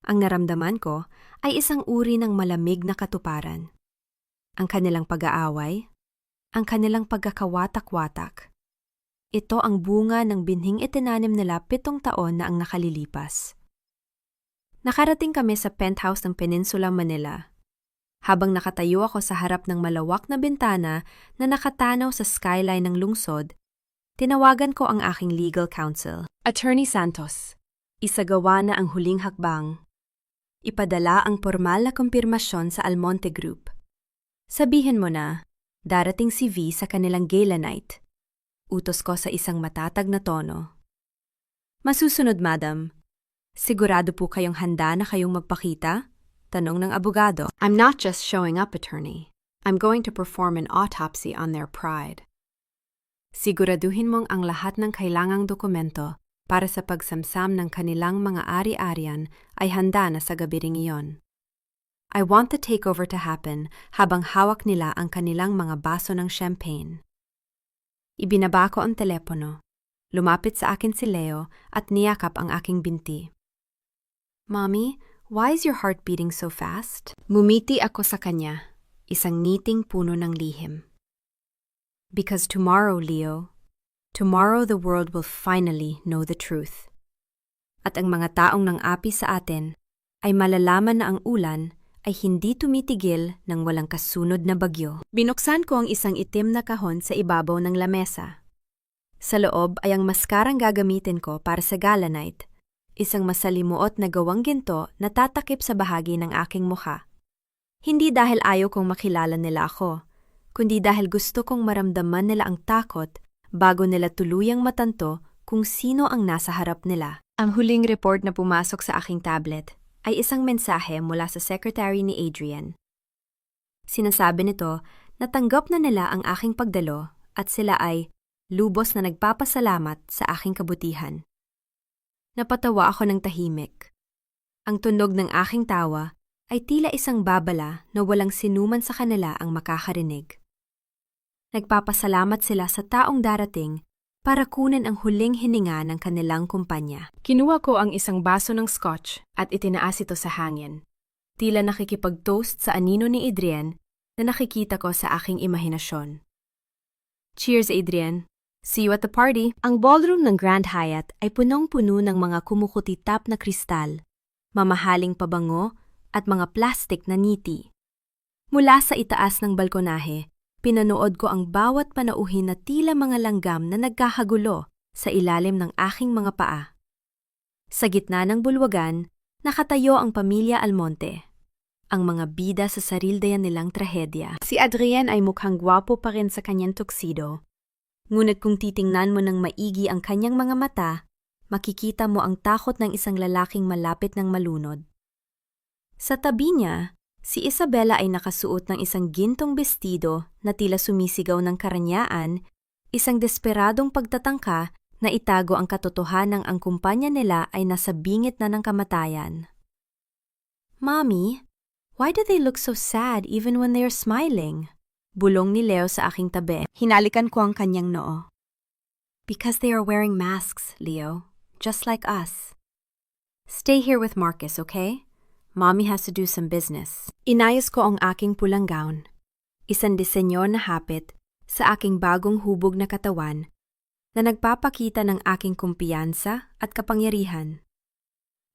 Ang naramdaman ko ay isang uri ng malamig na katuparan. Ang kanilang pag-aaway, ang kanilang pagkakawatak-watak. Ito ang bunga ng binhing itinanim nila 7 taon na ang nakalilipas. Nakarating kami sa penthouse ng Peninsula Manila. Habang nakatayo ako sa harap ng malawak na bintana na nakatanaw sa skyline ng lungsod, tinawagan ko ang aking legal counsel. Attorney Santos, isagawa na ang huling hakbang. Ipadala ang formal na kumpirmasyon sa Almonte Group. Sabihin mo na, darating si V sa kanilang gala night. Utos ko sa isang matatag na tono. Masusunod, madam. Sigurado po kayong handa na kayong magpakita? Tanong ng abogado. I'm not just showing up, attorney. I'm going to perform an autopsy on their pride. Siguraduhin mong ang lahat ng kailangang dokumento para sa pagsamsam ng kanilang mga ari-arian ay handa na sa gabi ring iyon. I want the takeover to happen habang hawak nila ang kanilang mga baso ng champagne. Ibinaba ko ang telepono. Lumapit sa akin si Leo at niyakap ang aking binti. Mommy, why is your heart beating so fast? Mumiti ako sa kanya, isang ngiting puno ng lihim. Because tomorrow, Leo, tomorrow the world will finally know the truth. At ang mga taong nang api sa atin ay malalaman na ang ulan ay hindi tumitigil ng walang kasunod na bagyo. Binuksan ko ang isang itim na kahon sa ibabaw ng lamesa. Sa loob ay ang maskarang gagamitin ko para sa gala night, isang masalimuot na gawang ginto na tatakip sa bahagi ng aking mukha. Hindi dahil ayaw kong makilala nila ako, kundi dahil gusto kong maramdaman nila ang takot bago nila tuluyang matanto kung sino ang nasa harap nila. Ang huling report na pumasok sa aking tablet ay isang mensahe mula sa secretary ni Adrian. Sinasabi nito na tanggap na nila ang aking pagdalo at sila ay lubos na nagpapasalamat sa aking kabutihan. Napatawa ako ng tahimik. Ang tunog ng aking tawa ay tila isang babala na walang sinuman sa kanila ang makakarinig. Nagpapasalamat sila sa taong darating para kunin ang huling hininga ng kanilang kumpanya. Kinuha ko ang isang baso ng scotch at itinaas ito sa hangin. Tila nakikipag-toast sa anino ni Adrian na nakikita ko sa aking imahinasyon. Cheers, Adrian. See you at the party. Ang ballroom ng Grand Hyatt ay punong-puno ng mga kumukutitap na kristal, mamahaling pabango at mga plastik na ngiti. Mula sa itaas ng balkonahe, pinanood ko ang bawat panauhin na tila mga langgam na nagkahagulo sa ilalim ng aking mga paa. Sa gitna ng bulwagan, nakatayo ang pamilya Almonte, ang mga bida sa sarildayan nilang trahedya. Si Adrian ay mukhang gwapo pa rin sa kanyang tuxedo. Ngunit kung titingnan mo ng maigi ang kanyang mga mata, makikita mo ang takot ng isang lalaking malapit ng malunod. Sa tabi niya, si Isabella ay nakasuot ng isang gintong bestido na tila sumisigaw ng karanyaan, isang desperadong pagtatangka na itago ang katotohanang ang kumpanya nila ay nasa bingit na ng kamatayan. Mommy, why do they look so sad even when they are smiling? Bulong ni Leo sa aking tabi. Hinalikan ko ang kanyang noo. Because they are wearing masks, Leo, just like us. Stay here with Marcus, okay? Mommy has to do some business. Inayos ko ang aking pulang gown. Isang disenyo na hapit sa aking bagong hubog na katawan na nagpapakita ng aking kumpiyansa at kapangyarihan.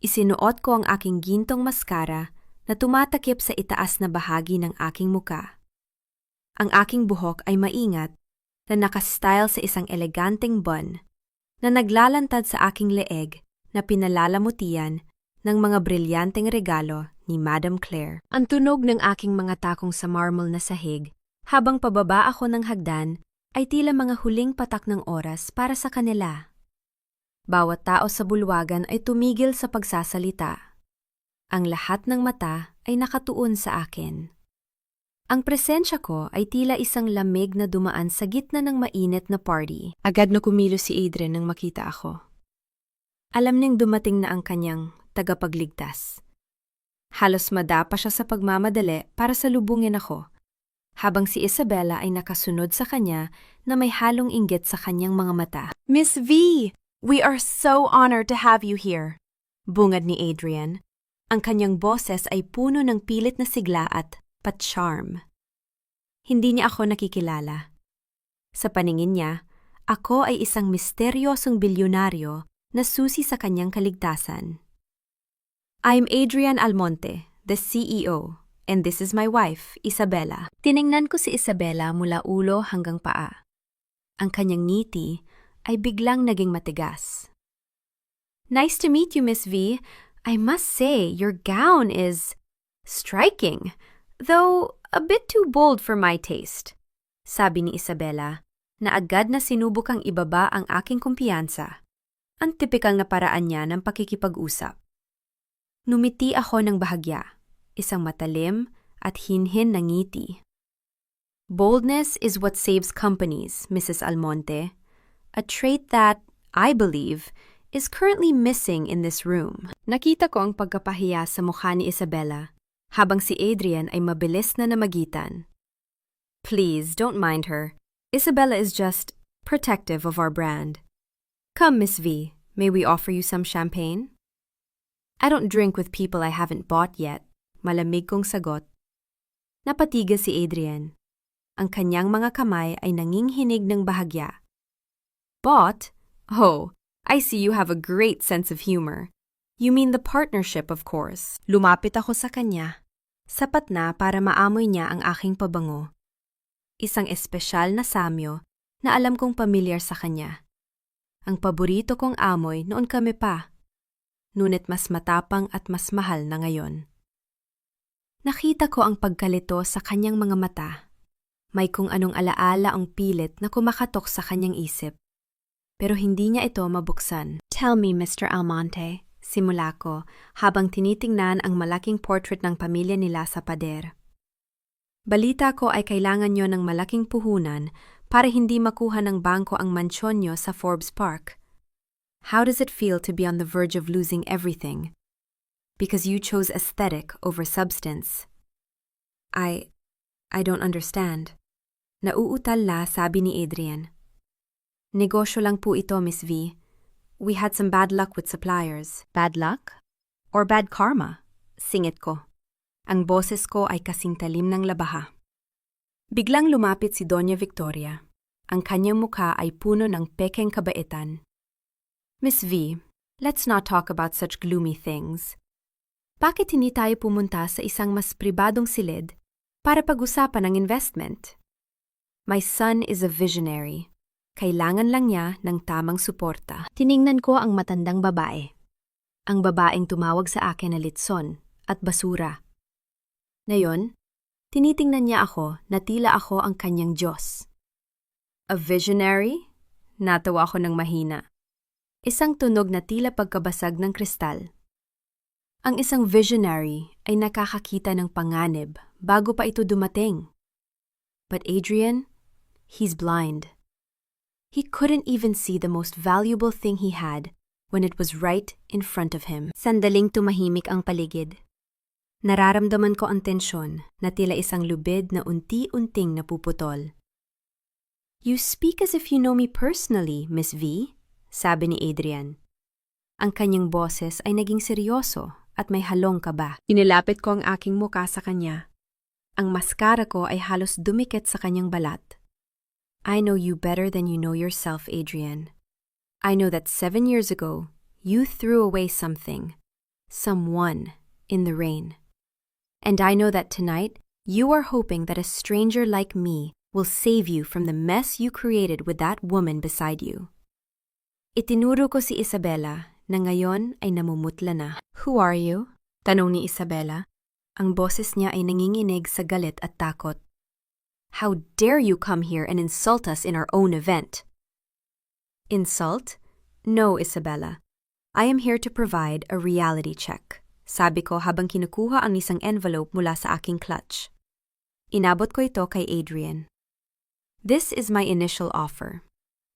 Isinuot ko ang aking gintong maskara na tumatakip sa itaas na bahagi ng aking muka. Ang aking buhok ay maingat na nakastyle sa isang eleganteng bun na naglalantad sa aking leeg na pinalalamutian ng mga brilyanteng regalo ni Madame Claire. Ang tunog ng aking mga takong sa marble na sahig habang pababa ako ng hagdan ay tila mga huling patak ng oras para sa kanila. Bawat tao sa bulwagan ay tumigil sa pagsasalita. Ang lahat ng mata ay nakatuon sa akin. Ang presensya ko ay tila isang lamig na dumaan sa gitna ng mainit na party. Agad na kumilos si Adrian nang makita ako. Alam niyang dumating na ang kanyang tagapagligtas. Halos madapa siya sa pagmamadali para salubungin ako, habang si Isabella ay nakasunod sa kanya na may halong inggit sa kanyang mga mata. Miss V, we are so honored to have you here. Bungad ni Adrian. Ang kanyang boses ay puno ng pilit na sigla at pa-charm. Hindi niya ako nakikilala. Sa paningin niya, ako ay isang misteryosong bilyonaryo na susi sa kanyang kaligtasan. I'm Adrian Almonte, the CEO, and this is my wife, Isabella. Tiningnan ko si Isabella mula ulo hanggang paa. Ang kanyang ngiti ay biglang naging matigas. Nice to meet you, Miss V. I must say, your gown is striking, though a bit too bold for my taste. Sabi ni Isabella, na agad na sinubukang ibaba ang aking kumpiyansa. Ang tipikal na paraan niya ng pakikipag-usap. Numiti ako ng bahagya, isang matalim at hinhin na ngiti. Boldness is what saves companies, Mrs. Almonte, a trait that, I believe, is currently missing in this room. Nakita ko ang pagkapahiya sa mukha ni Isabella, habang si Adrian ay mabilis na namagitan. Please, don't mind her. Isabella is just protective of our brand. Come, Miss V, may we offer you some champagne? I don't drink with people I haven't bought yet. Malamig kong sagot. Napatigas si Adrian. Ang kanyang mga kamay ay nanginginig ng bahagya. Bought? Oh, I see you have a great sense of humor. You mean the partnership, of course. Lumapit ako sa kanya. Sapat na para maamoy niya ang aking pabango. Isang espesyal na samyo na alam kong pamilyar sa kanya. Ang paborito kong amoy noon kami pa. Ngunit mas matapang at mas mahal na ngayon. Nakita ko ang pagkalito sa kanyang mga mata. May kung anong alaala ang pilit na kumakatok sa kanyang isip. Pero hindi niya ito mabuksan. Tell me, Mr. Almonte, simula ko habang tinitingnan ang malaking portrait ng pamilya nila sa pader. Balita ko ay kailangan nyo ng malaking puhunan para hindi makuha ng bangko ang mansyon nyo sa Forbes Park. How does it feel to be on the verge of losing everything? Because you chose aesthetic over substance. I don't understand. Nauutal sabi ni Adrian. Negosyo lang po ito, Miss V. We had some bad luck with suppliers. Bad luck? Or bad karma? Singit ko. Ang boses ko ay kasing talim ng labaha. Biglang lumapit si Doña Victoria. Ang kanyang mukha ay puno ng pekeng kabaitan. Miss V, let's not talk about such gloomy things. Bakit hindi tayo pumunta sa isang mas pribadong silid para pag-usapan ang investment? My son is a visionary. Kailangan lang niya ng tamang suporta. Tiningnan ko ang matandang babae. Ang babaeng tumawag sa akin na litson at basura. Ngayon, tinitingnan niya ako na tila ako ang kanyang Diyos. A visionary? Natawa ako ng mahina. Isang tunog na tila pagkabasag ng kristal. Ang isang visionary ay nakakakita ng panganib bago pa ito dumating. But Adrian, he's blind. He couldn't even see the most valuable thing he had when it was right in front of him. Sandaling tumahimik ang paligid. Nararamdaman ko ang tensyon na tila isang lubid na unti-unting napuputol. You speak as if you know me personally, Miss V, sabi ni Adrian. Ang kanyang boses ay naging seryoso at may halong kaba. Inilapit ko ang aking muka sa kanya. Ang maskara ko ay halos dumikit sa kanyang balat. I know you better than you know yourself, Adrian. I know that 7 years ago, you threw away something, someone, in the rain. And I know that tonight, you are hoping that a stranger like me will save you from the mess you created with that woman beside you. Itinuro ko si Isabella na ngayon ay namumutla na. Who are you? Tanong ni Isabela. Ang boses niya ay nanginginig sa galit at takot. How dare you come here and insult us in our own event? Insult? No, Isabella. I am here to provide a reality check. Sabi ko habang kinukuha ang isang envelope mula sa aking clutch. Inabot ko ito kay Adrian. This is my initial offer.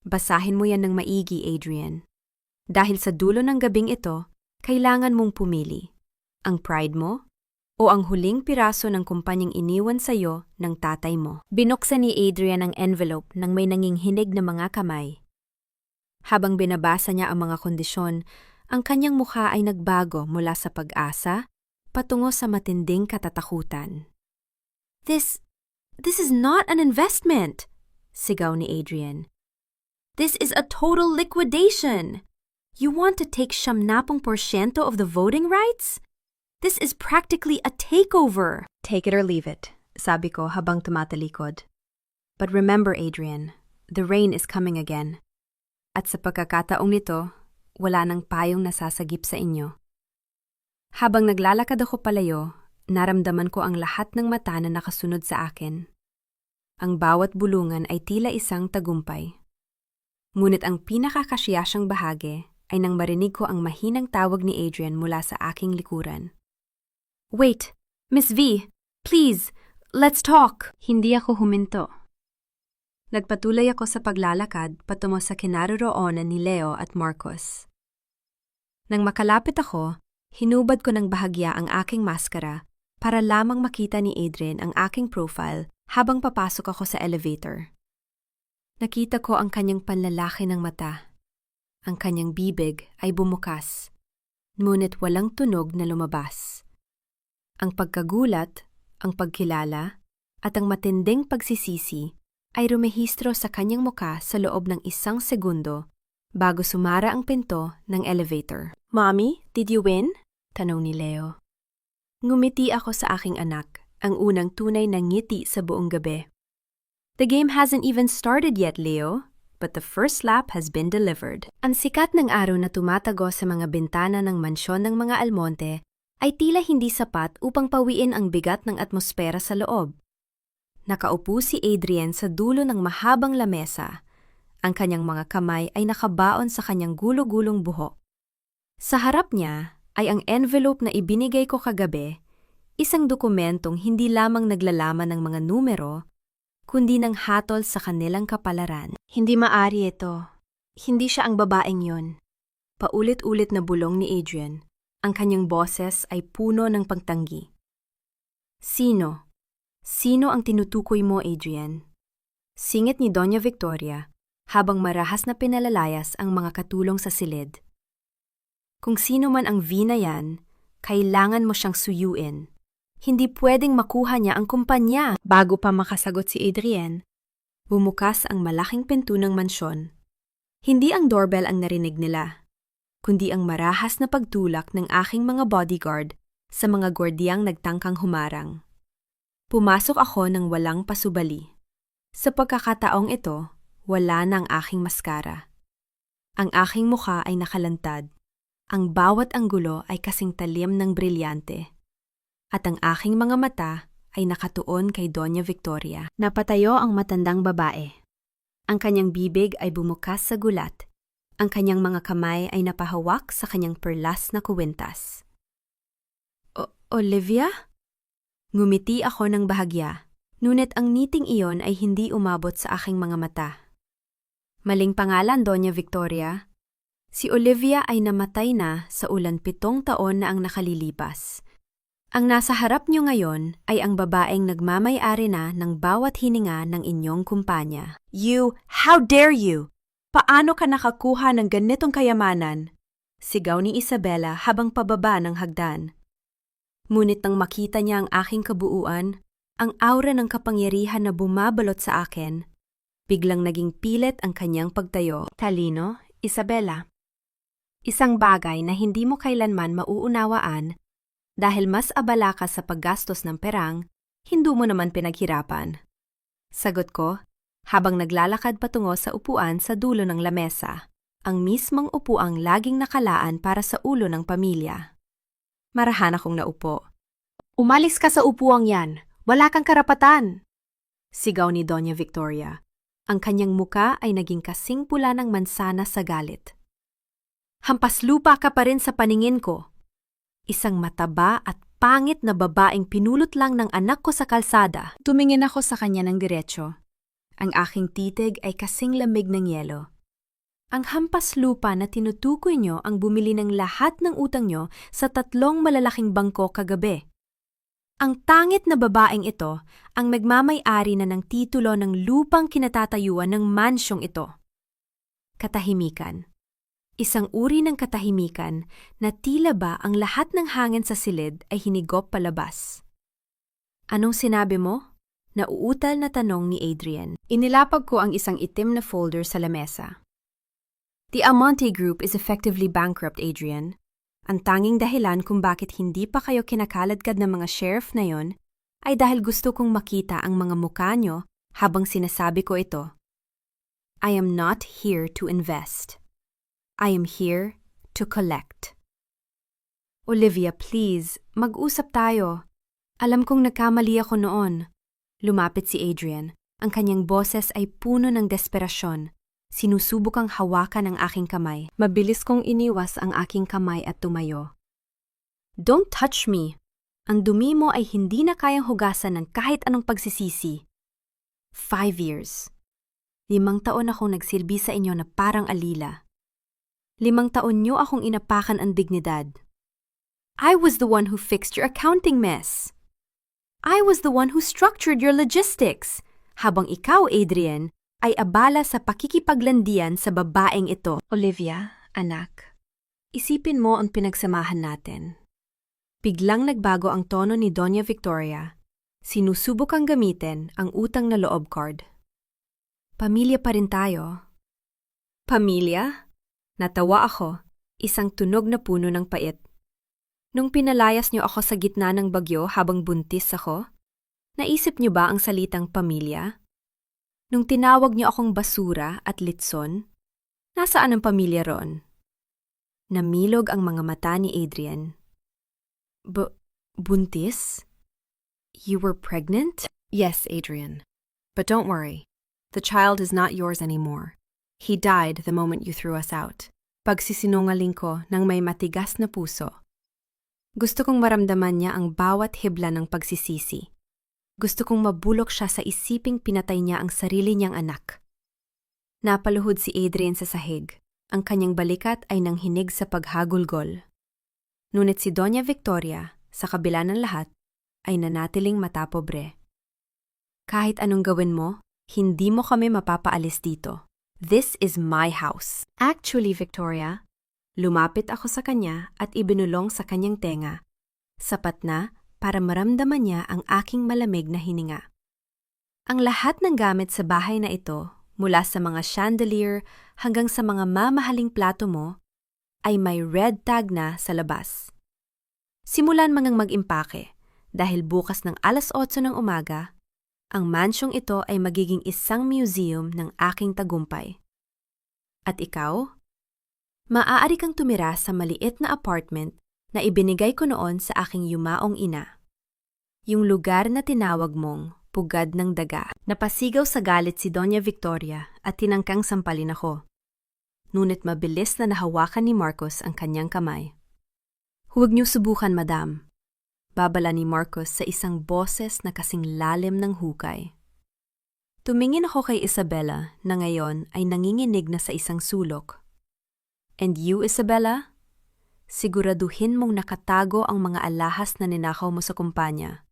Basahin mo yan ng maigi, Adrian. Dahil sa dulo ng gabing ito, kailangan mong pumili. Ang pride mo o ang huling piraso ng kumpanyang iniwan sa'yo ng tatay mo. Binuksan ni Adrian ang envelope nang may nanginghinig na mga kamay. Habang binabasa niya ang mga kondisyon, ang kanyang mukha ay nagbago mula sa pag-asa patungo sa matinding katatakutan. This is not an investment, sigaw ni Adrian. This is a total liquidation. You want to take 70% of the voting rights? This is practically a takeover. Take it or leave it, sabi ko habang tumatalikod. But remember, Adrian, the rain is coming again. At sa pagkakataong nito, wala nang payong nasasagip sa inyo. Habang naglalakad ako palayo, naramdaman ko ang lahat ng mata na nakasunod sa akin. Ang bawat bulungan ay tila isang tagumpay. Ngunit ang pinakakasyasang bahagi ay nang marinig ko ang mahinang tawag ni Adrian mula sa aking likuran. Wait, Miss V, please, let's talk. Hindi ako huminto. Nagpatuloy ako sa paglalakad patungo sa kinaroroonan ni Leo at Marcos. Nang makalapit ako, hinubad ko ng bahagya ang aking maskara para lamang makita ni Adrian ang aking profile habang papasok ako sa elevator. Nakita ko ang kanyang panlalaki ng mata. Ang kanyang bibig ay bumukas, ngunit walang tunog na lumabas. Ang pagkagulat, ang pagkilala, at ang matinding pagsisisi ay rumehistro sa kanyang muka sa loob ng 1 segundo bago sumara ang pinto ng elevator. Mommy, did you win? Tanong ni Leo. Ngumiti ako sa aking anak, ang unang tunay na ngiti sa buong gabi. The game hasn't even started yet, Leo, but the first lap has been delivered. Ang sikat ng araw na tumatago sa mga bintana ng mansyon ng mga Almonte ay tila hindi sapat upang pawiin ang bigat ng atmosfera sa loob. Nakaupo si Adrian sa dulo ng mahabang lamesa. Ang kanyang mga kamay ay nakabaon sa kanyang gulo-gulong buhok. Sa harap niya ay ang envelope na ibinigay ko kagabi, isang dokumentong hindi lamang naglalaman ng mga numero, kundi ng hatol sa kanilang kapalaran. Hindi maari ito. Hindi siya ang babaeng yon. Paulit-ulit na bulong ni Adrian. Ang kanyang boses ay puno ng pagtanggi. Sino? Sino ang tinutukoy mo, Adrian? Singit ni Doña Victoria habang marahas na pinalalayas ang mga katulong sa silid. Kung sino man ang V na yan, kailangan mo siyang suyuin. Hindi pwedeng makuha niya ang kumpanya. Bago pa makasagot si Adrian, bumukas ang malaking pinto ng mansyon. Hindi ang doorbell ang narinig nila, kundi ang marahas na pagtulak ng aking mga bodyguard sa mga gwardyang nagtangkang humarang. Pumasok ako ng walang pasubali. Sa pagkakataong ito, wala na ang aking maskara. Ang aking mukha ay nakalantad. Ang bawat anggulo ay kasing talim ng brilyante. At ang aking mga mata ay nakatuon kay Doña Victoria. Napatayo ang matandang babae. Ang kanyang bibig ay bumukas sa gulat. Ang kanyang mga kamay ay napahawak sa kanyang perlas na kuwintas. Olivia? Ngumiti ako ng bahagya, ngunit ang ngiting iyon ay hindi umabot sa aking mga mata. Maling pangalan, Doña Victoria. Si Olivia ay namatay na sa ulan 7 taon na ang nakalilipas. Ang nasa harap niyo ngayon ay ang babaeng nagmamay-ari na ng bawat hininga ng inyong kumpanya. You, how dare you? Paano ka nakakuha ng ganitong kayamanan? Sigaw ni Isabela habang pababa ng hagdan. Ngunit nang makita niya ang aking kabuuan, ang aura ng kapangyarihan na bumabalot sa akin, biglang naging pilit ang kanyang pagtayo. Talino, Isabela. Isang bagay na hindi mo kailanman mauunawaan dahil mas abala ka sa paggastos ng perang, hindi mo naman pinaghirapan. Sagot ko, habang naglalakad patungo sa upuan sa dulo ng lamesa. ang mismong upuang laging nakalaan para sa ulo ng pamilya. Marahan akong naupo. Umalis ka sa upuang yan. Wala kang karapatan. Sigaw ni Doña Victoria. Ang kanyang muka ay naging kasing pula ng mansana sa galit. Hampas lupa ka pa rin sa paningin ko. Isang mataba at pangit na babaeng pinulot lang ng anak ko sa kalsada. Tumingin ako sa kanya ng diretso. Ang aking titig ay kasing lamig ng yelo. Ang hampas lupa na tinutukoy nyo ang bumili ng lahat ng utang nyo sa 3 malalaking bangko kagabi. Ang tangit na babaeng ito ang magmamay-ari na ng titulo ng lupang kinatatayuan ng mansyong ito. Katahimikan. Isang uri ng katahimikan na tila ba ang lahat ng hangin sa silid ay hinigop palabas. Anong sinabi mo? Nauutal na tanong ni Adrian. Inilapag ko ang isang itim na folder sa lamesa. The Almonte Group is effectively bankrupt, Adrian. Ang tanging dahilan kung bakit hindi pa kayo kinakaladkad ng mga sheriff na yon ay dahil gusto kong makita ang mga mukha nyo habang sinasabi ko ito. I am not here to invest. I am here to collect. Olivia, please, mag-usap tayo. Alam kong nagkamali ako noon. Lumapit si Adrian. Ang kanyang boses ay puno ng desperasyon. Sinusubukang hawakan ang aking kamay. Mabilis kong iniwas ang aking kamay at tumayo. Don't touch me. Ang dumi mo ay hindi na kayang hugasan ng kahit anong pagsisisi. 5 years. 5 taon akong nagsilbi sa inyo na parang alila. 5 taon nyo akong inapakan ang dignidad. I was the one who fixed your accounting mess. I was the one who structured your logistics. Habang ikaw, Adrian, ay abala sa pakikipaglandian sa babaeng ito. Olivia, anak, isipin mo ang pinagsamahan natin. Biglang nagbago ang tono ni Doña Victoria. Sinusubukang gamitin ang utang na loob card. Pamilya pa rin tayo. Pamilya? Natawa ako, isang tunog na puno ng pait. Nung pinalayas niyo ako sa gitna ng bagyo habang buntis ako, naisip niyo ba ang salitang pamilya? Nung tinawag niyo akong basura at litson, nasaan ang pamilya roon? Namilog ang mga mata ni Adrian. Buntis? You were pregnant? Yes, Adrian. But don't worry. The child is not yours anymore. He died the moment you threw us out. Pagsisinungaling ko ng may matigas na puso. Gusto kong maramdaman niya ang bawat hibla ng pagsisisi. Gusto kong mabulok siya sa isiping pinatay niya ang sarili niyang anak. Napaluhod si Adrian sa sahig. Ang kanyang balikat ay nanghinig sa paghagulgol. Ngunit si Doña Victoria, sa kabila ng lahat, ay nanatiling matapobre. Kahit anong gawin mo, hindi mo kami mapapaalis dito. This is my house. Actually, Victoria, lumapit ako sa kanya at ibinulong sa kanyang tenga. Sapat na para maramdaman niya ang aking malamig na hininga. Ang lahat ng gamit sa bahay na ito, mula sa mga chandelier hanggang sa mga mamahaling plato mo, ay may red tag na sa labas. Simulan mangang mag-impake dahil bukas ng 8:00 ng umaga, ang mansyong ito ay magiging isang museum ng aking tagumpay. At ikaw? Maaari kang tumira sa maliit na apartment na ibinigay ko noon sa aking yumaong ina. Yung lugar na tinawag mong pugad ng daga. Napasigaw sa galit si Doña Victoria at tinangkang sampalin ako. Ngunit mabilis na nahawakan ni Marcos ang kanyang kamay. Huwag niyo subukan, madam. Babala ni Marcos sa isang boses na kasing lalim ng hukay. Tumingin ako kay Isabella na ngayon ay nanginginig na sa isang sulok. And you, Isabella? Siguraduhin mong nakatago ang mga alahas na ninakaw mo sa kumpanya.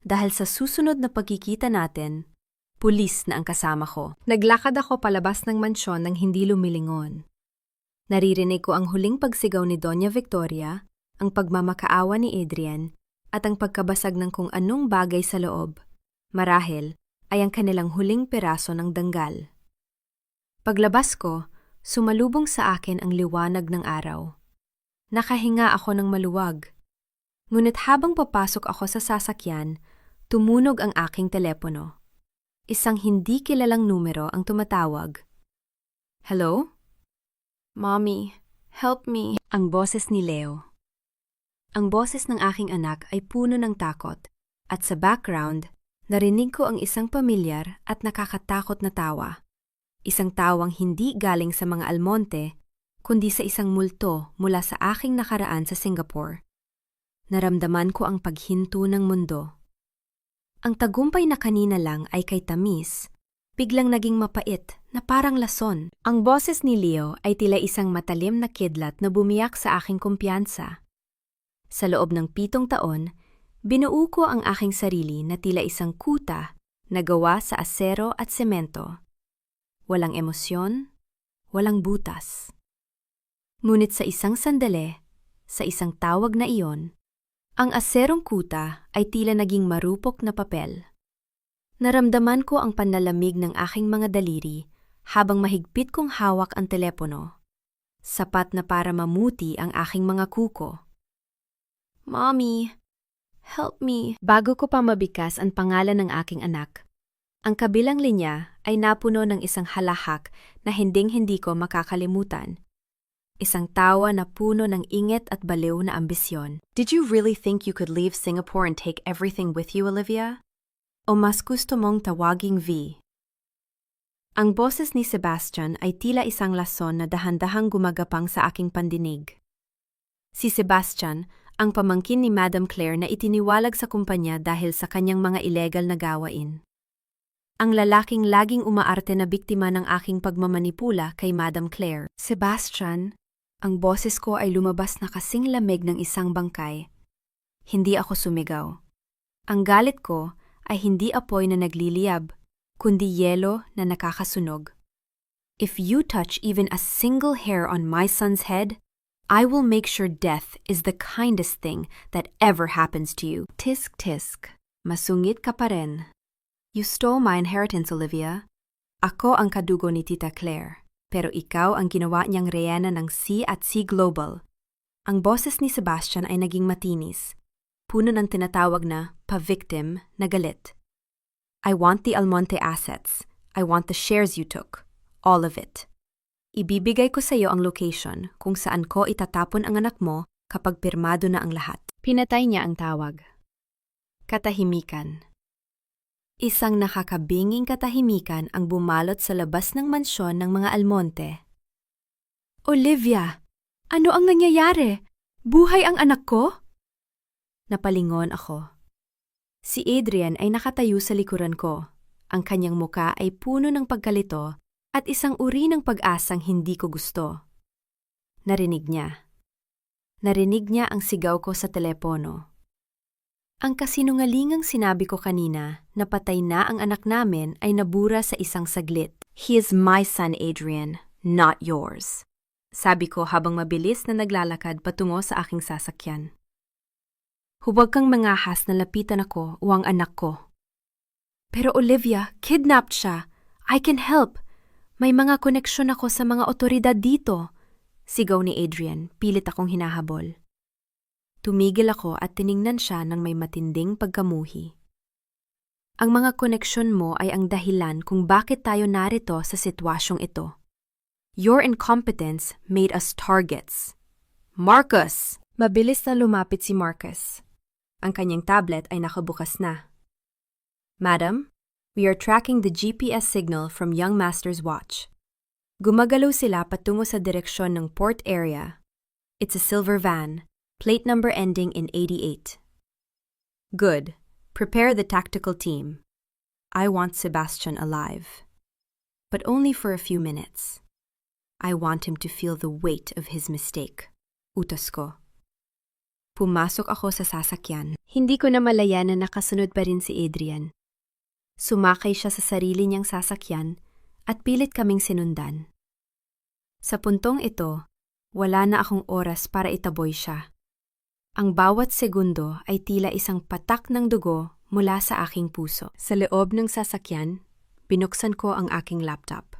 Dahil sa susunod na pagkikita natin, pulis na ang kasama ko. Naglakad ako palabas ng mansyon nang hindi lumilingon. Naririnig ko ang huling pagsigaw ni Doña Victoria, ang pagmamakaawa ni Adrian, at ang pagkabasag ng kung anong bagay sa loob. Marahil ay ang kanilang huling peraso ng danggal. Paglabas ko, sumalubong sa akin ang liwanag ng araw. Nakahinga ako ng maluwag. Ngunit habang papasok ako sa sasakyan, tumunog ang aking telepono. Isang hindi kilalang numero ang tumatawag. Hello? Mommy, help me. Ang boses ni Leo. Ang boses ng aking anak ay puno ng takot, at sa background, narinig ko ang isang pamilyar at nakakatakot na tawa. Isang tawang hindi galing sa mga almonte, kundi sa isang multo mula sa aking nakaraan sa Singapore. Naramdaman ko ang paghinto ng mundo. Ang tagumpay na kanina lang ay kay tamis, biglang naging mapait na parang lason. Ang boses ni Leo ay tila isang matalim na kidlat na bumiyak sa aking kumpiyansa. Sa loob ng 7 taon, binuo ko ang aking sarili na tila isang kuta na gawa sa asero at semento. Walang emosyon, walang butas. Ngunit sa isang sandali, sa isang tawag na iyon, ang aserong kuta ay tila naging marupok na papel. Naramdaman ko ang panlalamig ng aking mga daliri habang mahigpit kong hawak ang telepono. Sapat na para mamuti ang aking mga kuko. Mommy, help me. Bago ko pa mabikas ang pangalan ng aking anak, ang kabilang linya ay napuno ng isang halahak na hinding-hindi ko makakalimutan. Isang tawa na puno ng inget at baliw na ambisyon. Did you really think you could leave Singapore and take everything with you, Olivia? O mas gusto mong tawaging V? Ang boses ni Sebastian ay tila isang lason na dahan-dahang gumagapang sa aking pandinig. Si Sebastian, ang pamangkin ni Madam Claire na itiniwalag sa kumpanya dahil sa kanyang mga ilegal na gawain. Ang lalaking laging umaarte na biktima ng aking pagmamanipula kay Madam Claire. Sebastian, ang boses ko ay lumabas na kasing lamig ng isang bangkay. Hindi ako sumigaw. Ang galit ko ay hindi apoy na nagliliyab, kundi yelo na nakakasunog. If you touch even a single hair on my son's head, I will make sure death is the kindest thing that ever happens to you. Tisk-tisk, masungit ka pa rin. You stole my inheritance, Olivia. Ako ang kadugo ni Tita Claire, pero ikaw ang ginawa niyang reyena ng C at C Global. Ang boses ni Sebastian ay naging matinis, puno ng tinatawag na pa-victim na galit. I want the Almonte assets. I want the shares you took. All of it. Ibibigay ko sa iyo ang location kung saan ko itatapon ang anak mo kapag pirmado na ang lahat. Pinatay niya ang tawag. Katahimikan. Isang nakakabinging katahimikan ang bumalot sa labas ng mansyon ng mga Almonte. Olivia, ano ang nangyayari? Buhay ang anak ko? Napalingon ako. Si Adrian ay nakatayo sa likuran ko. Ang kanyang muka ay puno ng pagkalito at isang uri ng pag-asang hindi ko gusto. Narinig niya. Narinig niya ang sigaw ko sa telepono. Ang kasinungalingang sinabi ko kanina na patay na ang anak namin ay nabura sa isang saglit. He is my son, Adrian, not yours. Sabi ko habang mabilis na naglalakad patungo sa aking sasakyan. Huwag kang mangahas na lapitan ako o ang anak ko. Pero Olivia, kidnapped siya. I can help. May mga koneksyon ako sa mga otoridad dito. Sigaw ni Adrian, pilit akong hinahabol. Tumigil ako at tiningnan siya ng may matinding pagkamuhi. Ang mga koneksyon mo ay ang dahilan kung bakit tayo narito sa sitwasyong ito. Your incompetence made us targets. Marcus! Mabilis na lumapit si Marcus. Ang kanyang tablet ay nakabukas na. Madam, we are tracking the GPS signal from Young Master's watch. Gumagalaw sila patungo sa direksyon ng port area. It's a silver van, plate number ending in 88. Good. Prepare the tactical team. I want Sebastian alive. But only for a few minutes. I want him to feel the weight of his mistake. Utos ko. Pumasok ako sa sasakyan. Hindi ko na malaya na nakasunod pa rin si Adrian. Sumakay siya sa sarili niyang sasakyan at pilit kaming sinundan. Sa puntong ito, wala na akong oras para itaboy siya. Ang bawat segundo ay tila isang patak ng dugo mula sa aking puso. Sa loob ng sasakyan, binuksan ko ang aking laptop.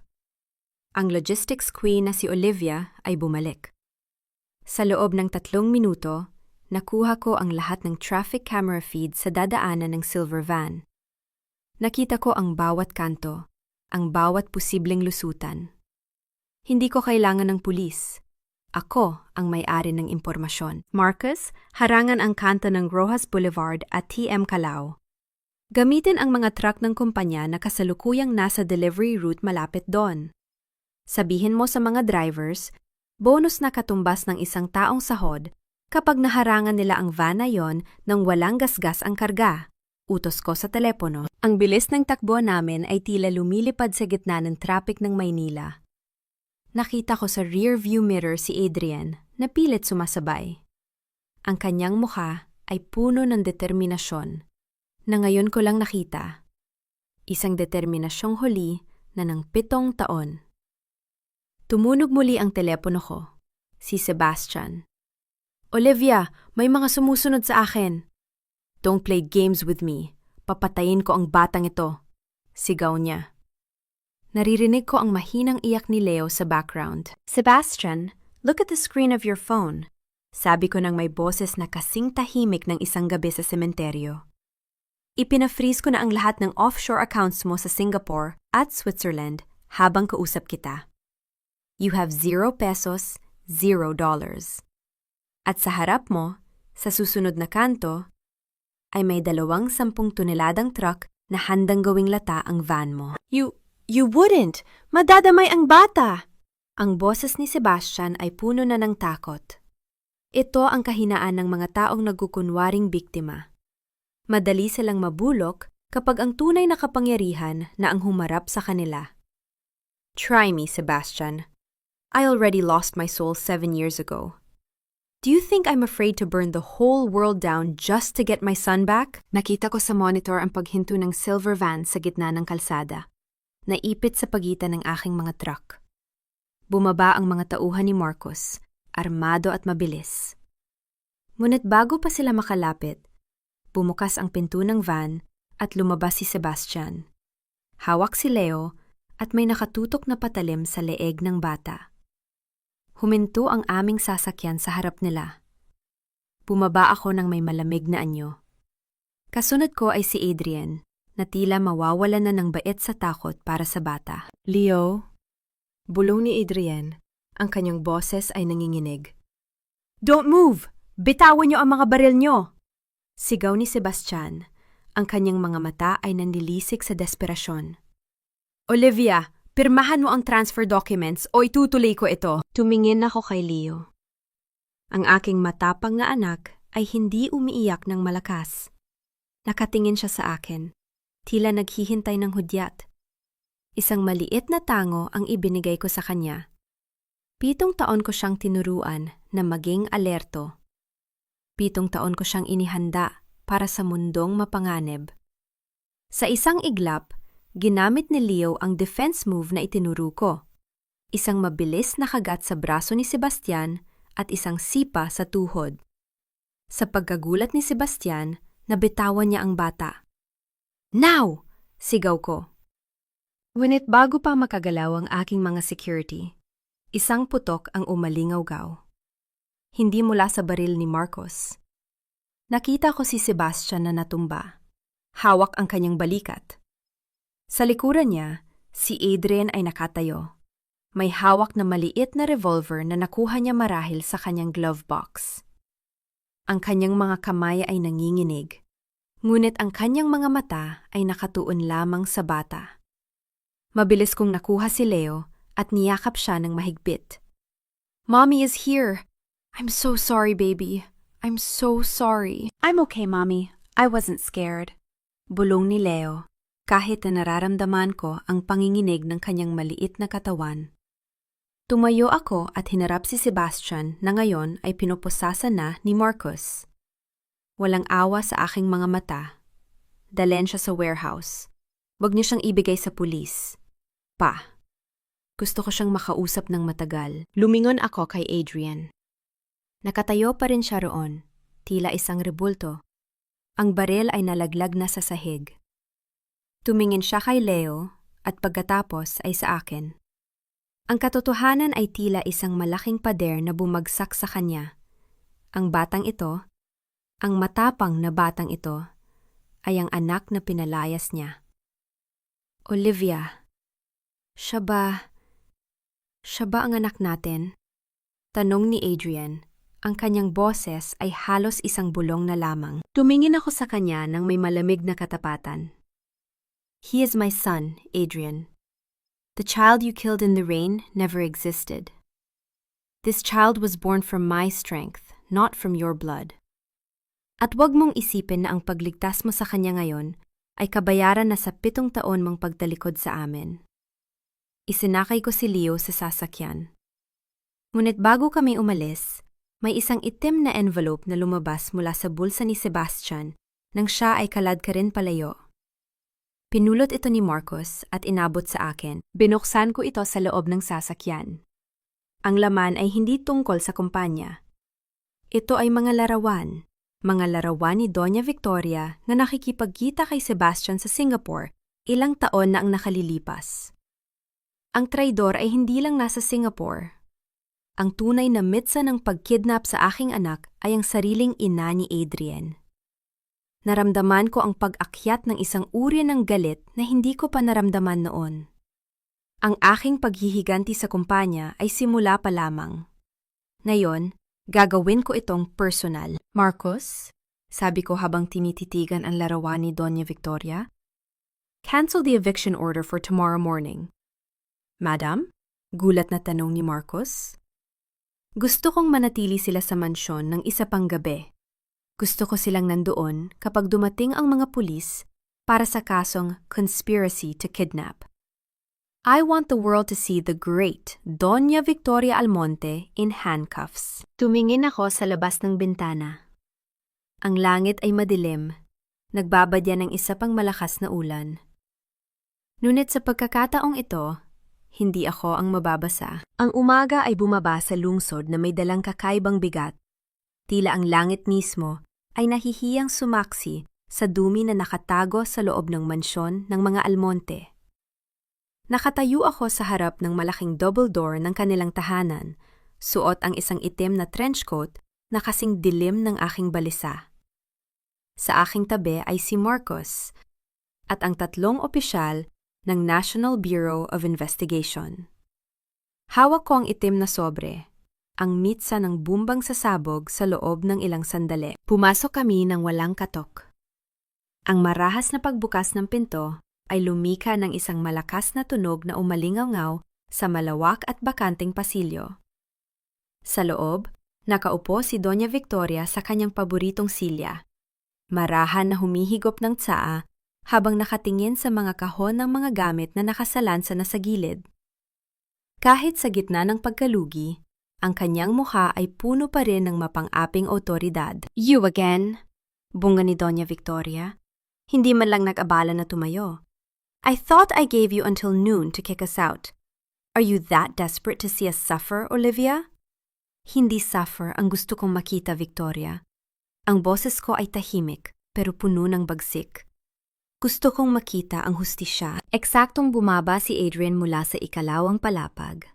Ang logistics queen na si Olivia ay bumalik. Sa loob ng 3 minuto, nakuha ko ang lahat ng traffic camera feed sa dadaanan ng silver van. Nakita ko ang bawat kanto, ang bawat posibleng lusutan. Hindi ko kailangan ng pulis. Ako ang may-ari ng impormasyon. Marcus, harangan ang kanto ng Rojas Boulevard at TM Calao. Gamitin ang mga truck ng kumpanya na kasalukuyang nasa delivery route malapit doon. Sabihin mo sa mga drivers, bonus na katumbas ng isang taong sahod kapag naharangan nila ang van na yon nang walang gasgas ang karga. Utos ko sa telepono. Ang bilis ng takbo namin ay tila lumilipad sa gitna ng traffic ng Maynila. Nakita ko sa rear view mirror si Adrian na pilit sumasabay. Ang kanyang mukha ay puno ng determinasyon na ngayon ko lang nakita. Isang determinasyong huli na ng 7 taon. Tumunog muli ang telepono ko. Si Sebastian. Olivia, may mga sumusunod sa akin. Don't play games with me. Papatayin ko ang batang ito. Sigaw niya. Naririnig ko ang mahinang iyak ni Leo sa background. Sebastian, look at the screen of your phone. Sabi ko nang may boses na kasing tahimik ng isang gabi sa sementeryo. Ipina-freeze ko na ang lahat ng offshore accounts mo sa Singapore at Switzerland habang kausap kita. You have 0 pesos, $0. At sa harap mo, sa susunod na kanto, ay may 2 10 toneladang truck na handang gawing lata ang van mo. You wouldn't! Madadamay ang bata! Ang boses ni Sebastian ay puno na ng takot. Ito ang kahinaan ng mga taong nagkukunwaring biktima. Madali silang mabulok kapag ang tunay na kapangyarihan na ang humarap sa kanila. Try me, Sebastian. I already lost my soul 7 years ago. Do you think I'm afraid to burn the whole world down just to get my son back? Nakita ko sa monitor ang paghinto ng silver van sa gitna ng kalsada. Naipit sa pagitan ng aking mga truck. Bumaba ang mga tauhan ni Marcos, armado at mabilis. Ngunit bago pa sila makalapit, bumukas ang pinto ng van at lumabas si Sebastian. Hawak si Leo at may nakatutok na patalim sa leeg ng bata. Huminto ang aming sasakyan sa harap nila. Bumaba ako ng may malamig na anyo. Kasunod ko ay si Adrian, na tila mawawala na ng bait sa takot para sa bata. Leo, bulong ni Adrian, ang kanyang boses ay nanginginig. Don't move! Bitawan niyo ang mga baril niyo! Sigaw ni Sebastian, ang kanyang mga mata ay nanlilisik sa desperasyon. Olivia, pirmahan mo ang transfer documents o itutuloy ko ito. Tumingin ako kay Leo. Ang aking matapang na anak ay hindi umiiyak ng malakas. Nakatingin siya sa akin. Tila naghihintay ng hudyat. Isang maliit na tango ang ibinigay ko sa kanya. 7 taon ko siyang tinuruan na maging alerto. 7 taon ko siyang inihanda para sa mundong mapanganib. Sa isang iglap, ginamit ni Leo ang defense move na itinuro ko. Isang mabilis na kagat sa braso ni Sebastian at isang sipa sa tuhod. Sa pagkagulat ni Sebastian, nabitawan niya ang bata. Now! Sigaw ko. Ngunit bago pa makagalaw ang aking mga security, isang putok ang umalingaw-gaw. Hindi mula sa baril ni Marcos. Nakita ko si Sebastian na natumba. Hawak ang kanyang balikat. Sa likuran niya, si Adrian ay nakatayo. May hawak na maliit na revolver na nakuha niya marahil sa kanyang glove box. Ang kanyang mga kamay ay nanginginig. Ngunit ang kanyang mga mata ay nakatuon lamang sa bata. Mabilis kong nakuha si Leo at niyakap siya ng mahigpit. Mommy is here. I'm so sorry, baby. I'm so sorry. I'm okay, Mommy. I wasn't scared. Bulong ni Leo, kahit na nararamdaman ko ang panginginig ng kanyang maliit na katawan. Tumayo ako at hinarap si Sebastian na ngayon ay pinupusasan na ni Marcos. Walang awa sa aking mga mata. Dalhin siya sa warehouse. Huwag niyo siyang ibigay sa pulis. Pa. Gusto ko siyang makausap ng matagal. Lumingon ako kay Adrian. Nakatayo pa rin siya roon, tila isang rebulto. Ang baril ay nalaglag na sa sahig. Tumingin siya kay Leo at pagkatapos ay sa akin. Ang katotohanan ay tila isang malaking pader na bumagsak sa kanya. Ang batang ito, ang matapang na batang ito, ay ang anak na pinalayas niya. Olivia. Siya Siya ba ang anak natin? Tanong ni Adrian. Ang kanyang boses ay halos isang bulong na lamang. Tumingin ako sa kanya nang may malamig na katapatan. He is my son, Adrian. The child you killed in the rain never existed. This child was born from my strength, not from your blood. At huwag mong isipin na ang pagligtas mo sa kanya ngayon ay kabayaran na sa 7 taon mong pagtalikod sa amin. Isinakay ko si Leo sa sasakyan. Ngunit bago kami umalis, may isang itim na envelope na lumabas mula sa bulsa ni Sebastian nang siya ay kalad ka rin palayo. Pinulot ito ni Marcos at inabot sa akin. Binuksan ko ito sa loob ng sasakyan. Ang laman ay hindi tungkol sa kumpanya. Ito ay mga larawan ni Doña Victoria na nakikipagkita kay Sebastian sa Singapore ilang taon na ang nakalilipas. Ang traidor ay hindi lang nasa Singapore. Ang tunay na mitsa ng pagkidnap sa aking anak ay ang sariling ina ni Adrian. Naramdaman ko ang pag-akyat ng isang uri ng galit na hindi ko pa naramdaman noon. Ang aking paghihiganti sa kumpanya ay simula pa lamang. Ngayon, gagawin ko itong personal. Marcos, sabi ko habang tinititigan ang larawan ni Doña Victoria, cancel the eviction order for tomorrow morning. Madam? Gulat na tanong ni Marcos. Gusto kong manatili sila sa mansyon ng isa pang gabi. Gusto ko silang nandoon kapag dumating ang mga pulis para sa kasong conspiracy to kidnap. I want the world to see the great Doña Victoria Almonte in handcuffs. Tumingin ako sa labas ng bintana. Ang langit ay madilim. Nagbabadya ng isa pang malakas na ulan. Ngunit sa pagkakataong ito, hindi ako ang mababasa. Ang umaga ay bumaba sa lungsod na may dalang kakaibang bigat. Tila ang langit mismo ay nahihiyang sumaksi sa dumi na nakatago sa loob ng mansyon ng mga Almonte. Nakatayo ako sa harap ng malaking double door ng kanilang tahanan, suot ang isang itim na trench coat na kasing dilim ng aking balisa. Sa aking tabi ay si Marcos at ang 3 opisyal ng National Bureau of Investigation. Hawak ko ang itim na sobre, ang mitsa ng bumbang sasabog sa loob ng ilang sandali. Pumasok kami ng walang katok. Ang marahas na pagbukas ng pinto ay lumika ng isang malakas na tunog na umalingaw-ngaw sa malawak at bakanting pasilyo. Sa loob, nakaupo si Doña Victoria sa kanyang paboritong silya. Marahan na humihigop ng tsaa habang nakatingin sa mga kahon ng mga gamit na nakasalansa na sa gilid. Kahit sa gitna ng pagkalugi, ang kanyang mukha ay puno pa rin ng mapang-aping otoridad. You again? Bunga ni Doña Victoria. Hindi man lang nag-abala na tumayo. I thought I gave you until noon to kick us out. Are you that desperate to see us suffer, Olivia? Hindi suffer ang gusto kong makita, Victoria. Ang boses ko ay tahimik, pero puno ng bagsik. Gusto kong makita ang hustisya. Eksaktong bumaba si Adrian mula sa ikalawang palapag.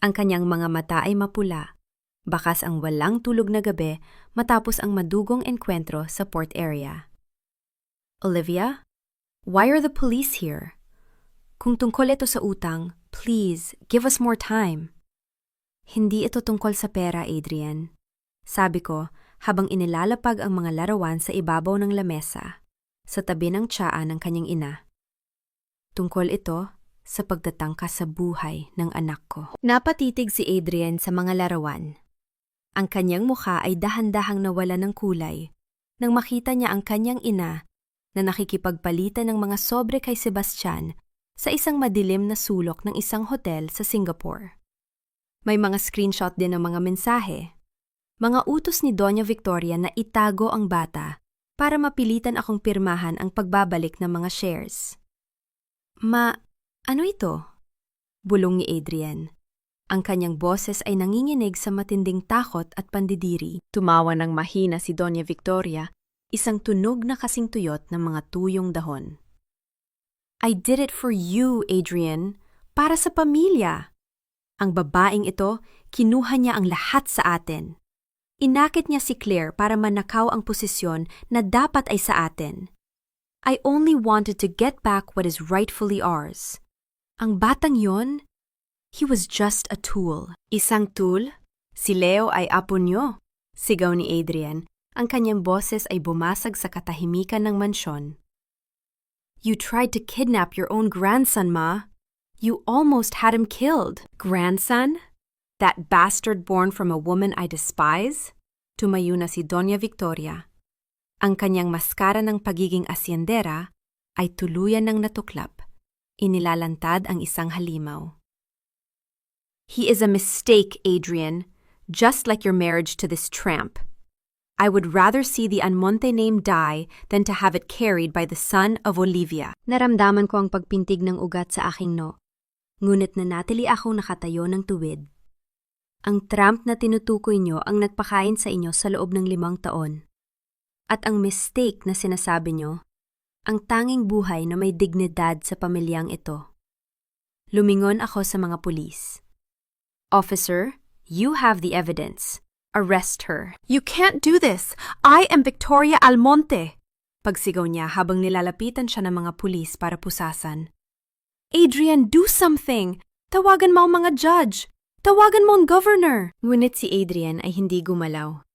Ang kanyang mga mata ay mapula, bakas ang walang tulog na gabi matapos ang madugong enkwentro sa port area. Olivia? Why are the police here? Kung tungkol ito sa utang, please, give us more time. Hindi ito tungkol sa pera, Adrian. Sabi ko, habang inilalapag ang mga larawan sa ibabaw ng lamesa, sa tabi ng tsaa ng kanyang ina. Tungkol ito sa pagtatangka sa buhay ng anak ko. Napatitig si Adrian sa mga larawan. Ang kanyang mukha ay dahan-dahang nawala ng kulay nang makita niya ang kanyang ina na nakikipagpalitan ng mga sobre kay Sebastian sa isang madilim na sulok ng isang hotel sa Singapore. May mga screenshot din ng mga mensahe. Mga utos ni Doña Victoria na itago ang bata para mapilitan akong pirmahan ang pagbabalik ng mga shares. Ano ito? Bulong ni Adrian. Ang kanyang boses ay nanginginig sa matinding takot at pandidiri. Tumawa ng mahina si Doña Victoria, isang tunog na kasing tuyot ng mga tuyong dahon. I did it for you, Adrian. Para sa pamilya. Ang babaeng ito, kinuha niya ang lahat sa atin. Inakit niya si Claire para manakaw ang posisyon na dapat ay sa atin. I only wanted to get back what is rightfully ours. Ang batang yon, He was just a tool. Isang tool? Si Leo ay apo niyo. Sigaw ni Adrian. Ang kanyang boses ay bumasag sa katahimikan ng mansyon. You tried to kidnap your own grandson, Ma. You almost had him killed. Grandson? That bastard born from a woman I despise? Tumayo na si Doña Victoria. Ang kanyang maskara ng pagiging asyendera ay tuluyan ng natuklap. Inilalantad ang isang halimaw. He is a mistake, Adrian, just like your marriage to this tramp. I would rather see the Almonte name die than to have it carried by the son of Olivia. Naramdaman ko ang pagpintig ng ugat sa aking no. Ngunit nanatili akong nakatayo ng tuwid. Ang tramp na tinutukoy nyo ang nagpakain sa inyo sa loob ng 5 taon. At ang mistake na sinasabi nyo, ang tanging buhay na may dignidad sa pamilyang ito. Lumingon ako sa mga pulis. Officer, you have the evidence. Arrest her. You can't do this. I am Victoria Almonte. Pagsigaw niya habang nilalapitan siya ng mga pulis para pusasan. Adrian, do something! Tawagan mo ang mga judge! Tawagan mo ang governor! Ngunit si Adrian ay hindi gumalaw.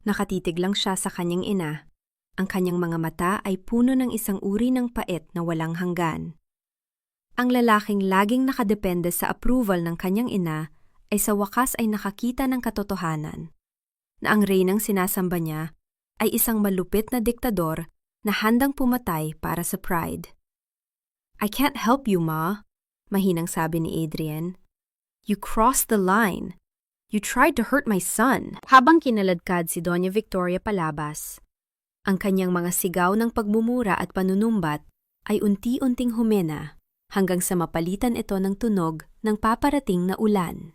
Nakatitig lang siya sa kanyang ina. Ang kanyang mga mata ay puno ng isang uri ng pait na walang hanggan. Ang lalaking laging nakadepende sa approval ng kanyang ina ay sa wakas ay nakakita ng katotohanan na ang reynang sinasamba niya ay isang malupit na diktador na handang pumatay para sa pride. I can't help you, Ma, mahinang sabi ni Adrian. You crossed the line. You tried to hurt my son. Habang kinaladkad si Doña Victoria palabas, ang kanyang mga sigaw ng pagmumura at panunumbat ay unti-unting humena hanggang sa mapalitan ito ng tunog ng paparating na ulan.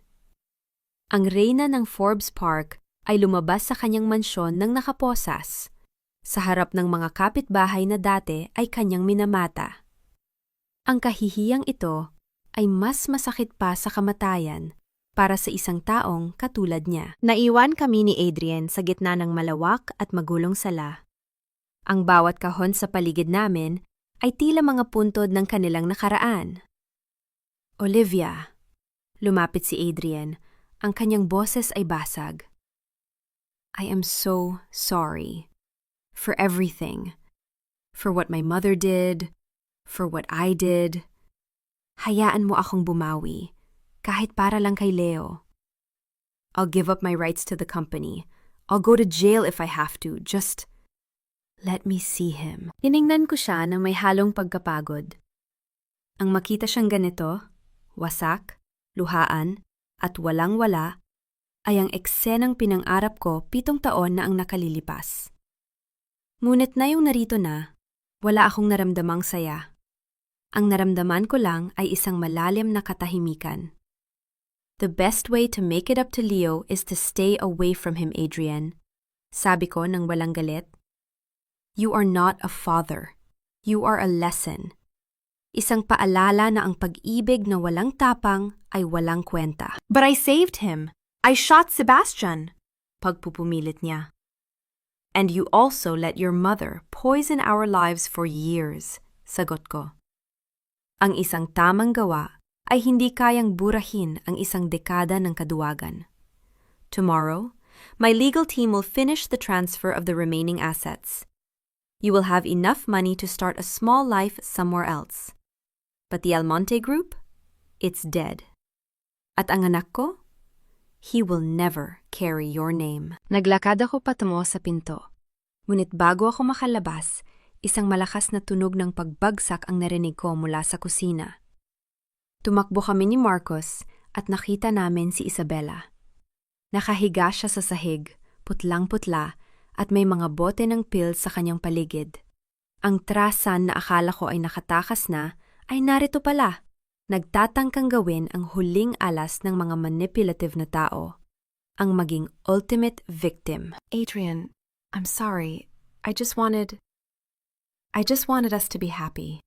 Ang reyna ng Forbes Park ay lumabas sa kanyang mansyon ng nakaposas. Sa harap ng mga kapitbahay na dati ay kanyang minamata. Ang kahihiyang ito ay mas masakit pa sa kamatayan para sa isang taong katulad niya. Naiwan kami ni Adrian sa gitna ng malawak at magulong sala. Ang bawat kahon sa paligid namin ay tila mga puntod ng kanilang nakaraan. Olivia, lumapit si Adrian. Ang kanyang boses ay basag. I am so sorry. For everything. For what my mother did. For what I did. Hayaan mo akong bumawi. Kahit para lang kay Leo. I'll give up my rights to the company. I'll go to jail if I have to. Just let me see him. Tiningnan ko siya na may halong pagkapagod. Ang makita siyang ganito, wasak, luhaan, at walang-wala, ay ang eksenang pinang-arap ko 7 taon na ang nakalilipas. Ngunit na yung narito na, wala akong naramdamang saya. Ang naramdaman ko lang ay isang malalim na katahimikan. The best way to make it up to Leo is to stay away from him, Adrian. Sabi ko nang walang galit. You are not a father. You are a lesson. Isang paalala na ang pag-ibig na walang tapang ay walang kwenta. But I saved him. I shot Sebastian. Pagpupumilit niya. And you also let your mother poison our lives for years, sagot ko. Ang isang tamang gawa ay hindi kayang burahin ang isang dekada ng kaduwagan. Tomorrow, my legal team will finish the transfer of the remaining assets. You will have enough money to start a small life somewhere else. But the Almonte Group, it's dead. At ang anak ko, he will never carry your name. Naglakad ako patungo sa pinto. Ngunit bago ako makalabas, isang malakas na tunog ng pagbagsak ang narinig ko mula sa kusina. Tumakbo kami ni Marcos at nakita namin si Isabela. Nakahiga siya sa sahig, putlang-putla, at may mga bote ng pills sa kanyang paligid. Ang trasan na akala ko ay nakatakas na, ay narito pala. Nagtatangkang gawin ang huling alas ng mga manipulative na tao. Ang maging ultimate victim. Adrian, I'm sorry. I just wanted us to be happy.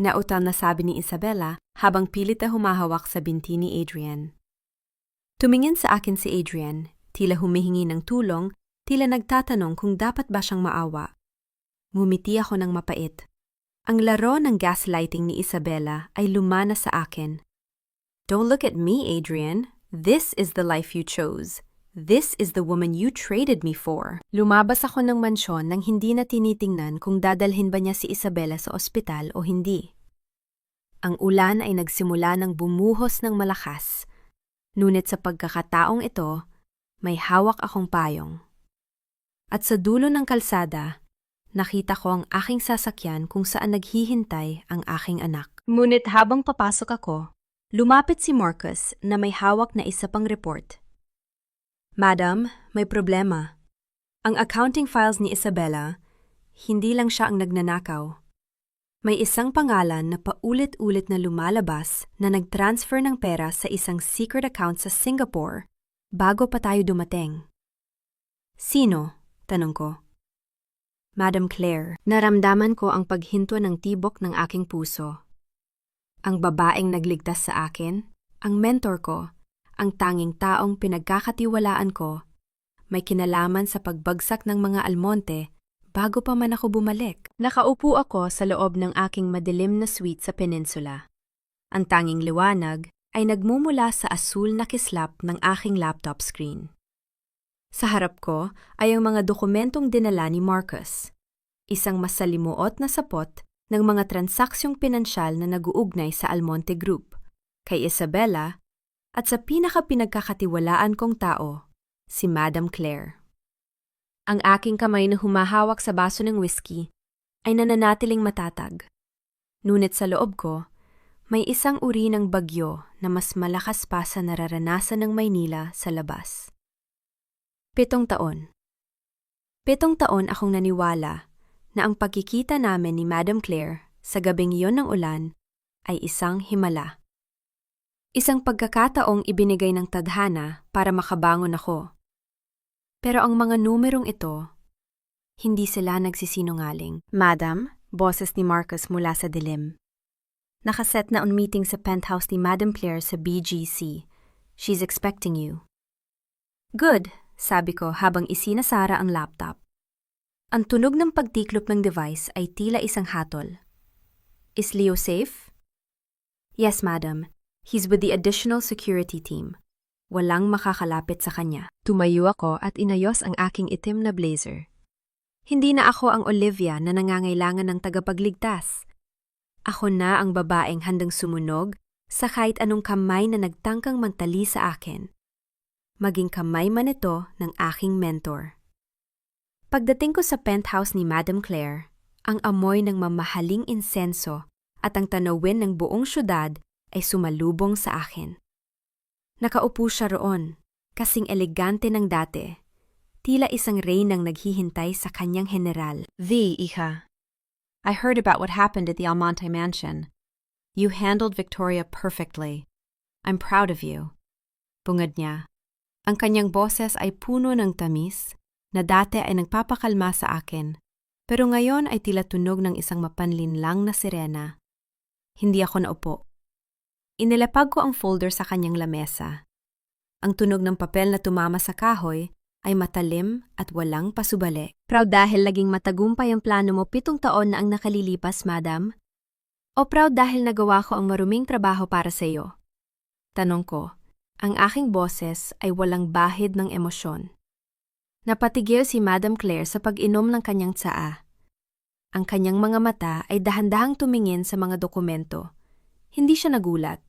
Nautal na sabi ni Isabela habang pilit na humahawak sa binti ni Adrian. Tumingin sa akin si Adrian, tila humihingi ng tulong, tila nagtatanong kung dapat ba siyang maawa. Ngumiti ako ng mapait. Ang laro ng gaslighting ni Isabela ay lumana sa akin. Don't look at me, Adrian. This is the life you chose. This is the woman you traded me for. Lumabas ako ng mansyon nang hindi na tinitingnan kung dadalhin ba niya si Isabela sa ospital o hindi. Ang ulan ay nagsimula ng bumuhos ng malakas. Ngunit sa pagkakataong ito, may hawak akong payong. At sa dulo ng kalsada, nakita ko ang aking sasakyan kung saan naghihintay ang aking anak. Ngunit habang papasok ako, lumapit si Marcus na may hawak na isa pang report. Madam, may problema. Ang accounting files ni Isabela, hindi lang siya ang nagnanakaw. May isang pangalan na paulit-ulit na lumalabas na nag-transfer ng pera sa isang secret account sa Singapore bago pa tayo dumating. Sino? Tanong ko. Madam Claire, naramdaman ko ang paghinto ng tibok ng aking puso. Ang babaeng nagligtas sa akin, ang mentor ko, ang tanging taong pinagkakatiwalaan ko, may kinalaman sa pagbagsak ng mga almonte bago pa man ako bumalik. Nakaupo ako sa loob ng aking madilim na suite sa peninsula. Ang tanging liwanag ay nagmumula sa asul na kislap ng aking laptop screen. Sa harap ko ay ang mga dokumentong dinala ni Marcus, isang masalimuot na sapot ng mga transaksyong pinansyal na nag-uugnay sa Almonte Group, kay Isabela, at sa pinaka-pinagkakatiwalaan kong tao, si Madam Claire. Ang aking kamay na humahawak sa baso ng whiskey ay nananatiling matatag. Ngunit sa loob ko, may isang uri ng bagyo na mas malakas pa sa nararanasan ng Maynila sa labas. 7 taon. 7 taon akong naniwala na ang pagkikita namin ni Madam Claire sa gabing iyon ng ulan ay isang himala. Isang pagkakataong ibinigay ng tadhana para makabangon ako. Pero ang mga numerong ito, hindi sila nagsisinungaling. Madam, boses ni Marcus mula sa dilim. Nakaset na on meeting sa penthouse ni Madam Claire sa BGC. She's expecting you. Good, sabi ko habang isinasara ang laptop. Ang tunog ng pagtiklop ng device ay tila isang hatol. Is Leo safe? Yes, madam. He's with the additional security team. Walang makakalapit sa kanya. Tumayo ako at inayos ang aking itim na blazer. Hindi na ako ang Olivia na nangangailangan ng tagapagligtas. Ako na ang babaeng handang sumunog sa kahit anong kamay na nagtangkang magtali sa akin. Maging kamay man ito ng aking mentor. Pagdating ko sa penthouse ni Madam Claire, ang amoy ng mamahaling insenso at ang tanawin ng buong syudad ay sumalubong sa akin. Nakaupo siya roon, kasing elegante ng dati, tila isang reynang naghihintay sa kanyang general. Iha. I heard about what happened at the Almonte Mansion. You handled Victoria perfectly. I'm proud of you. Bungad niya. Ang kanyang boses ay puno ng tamis, na dati ay nagpapakalma sa akin, pero ngayon ay tila tunog ng isang mapanlinlang na sirena. Hindi ako naupo. Inilapag ko ang folder sa kanyang lamesa. Ang tunog ng papel na tumama sa kahoy ay matalim at walang pasubali. Proud dahil laging matagumpay ang plano mo 7 taon na ang nakalilipas, madam? O proud dahil nagawa ko ang maruming trabaho para sa iyo? Tanong ko, ang aking boses ay walang bahid ng emosyon. Napatigil si Madam Claire sa pag-inom ng kanyang tsaa. Ang kanyang mga mata ay dahan-dahang tumingin sa mga dokumento. Hindi siya nagulat.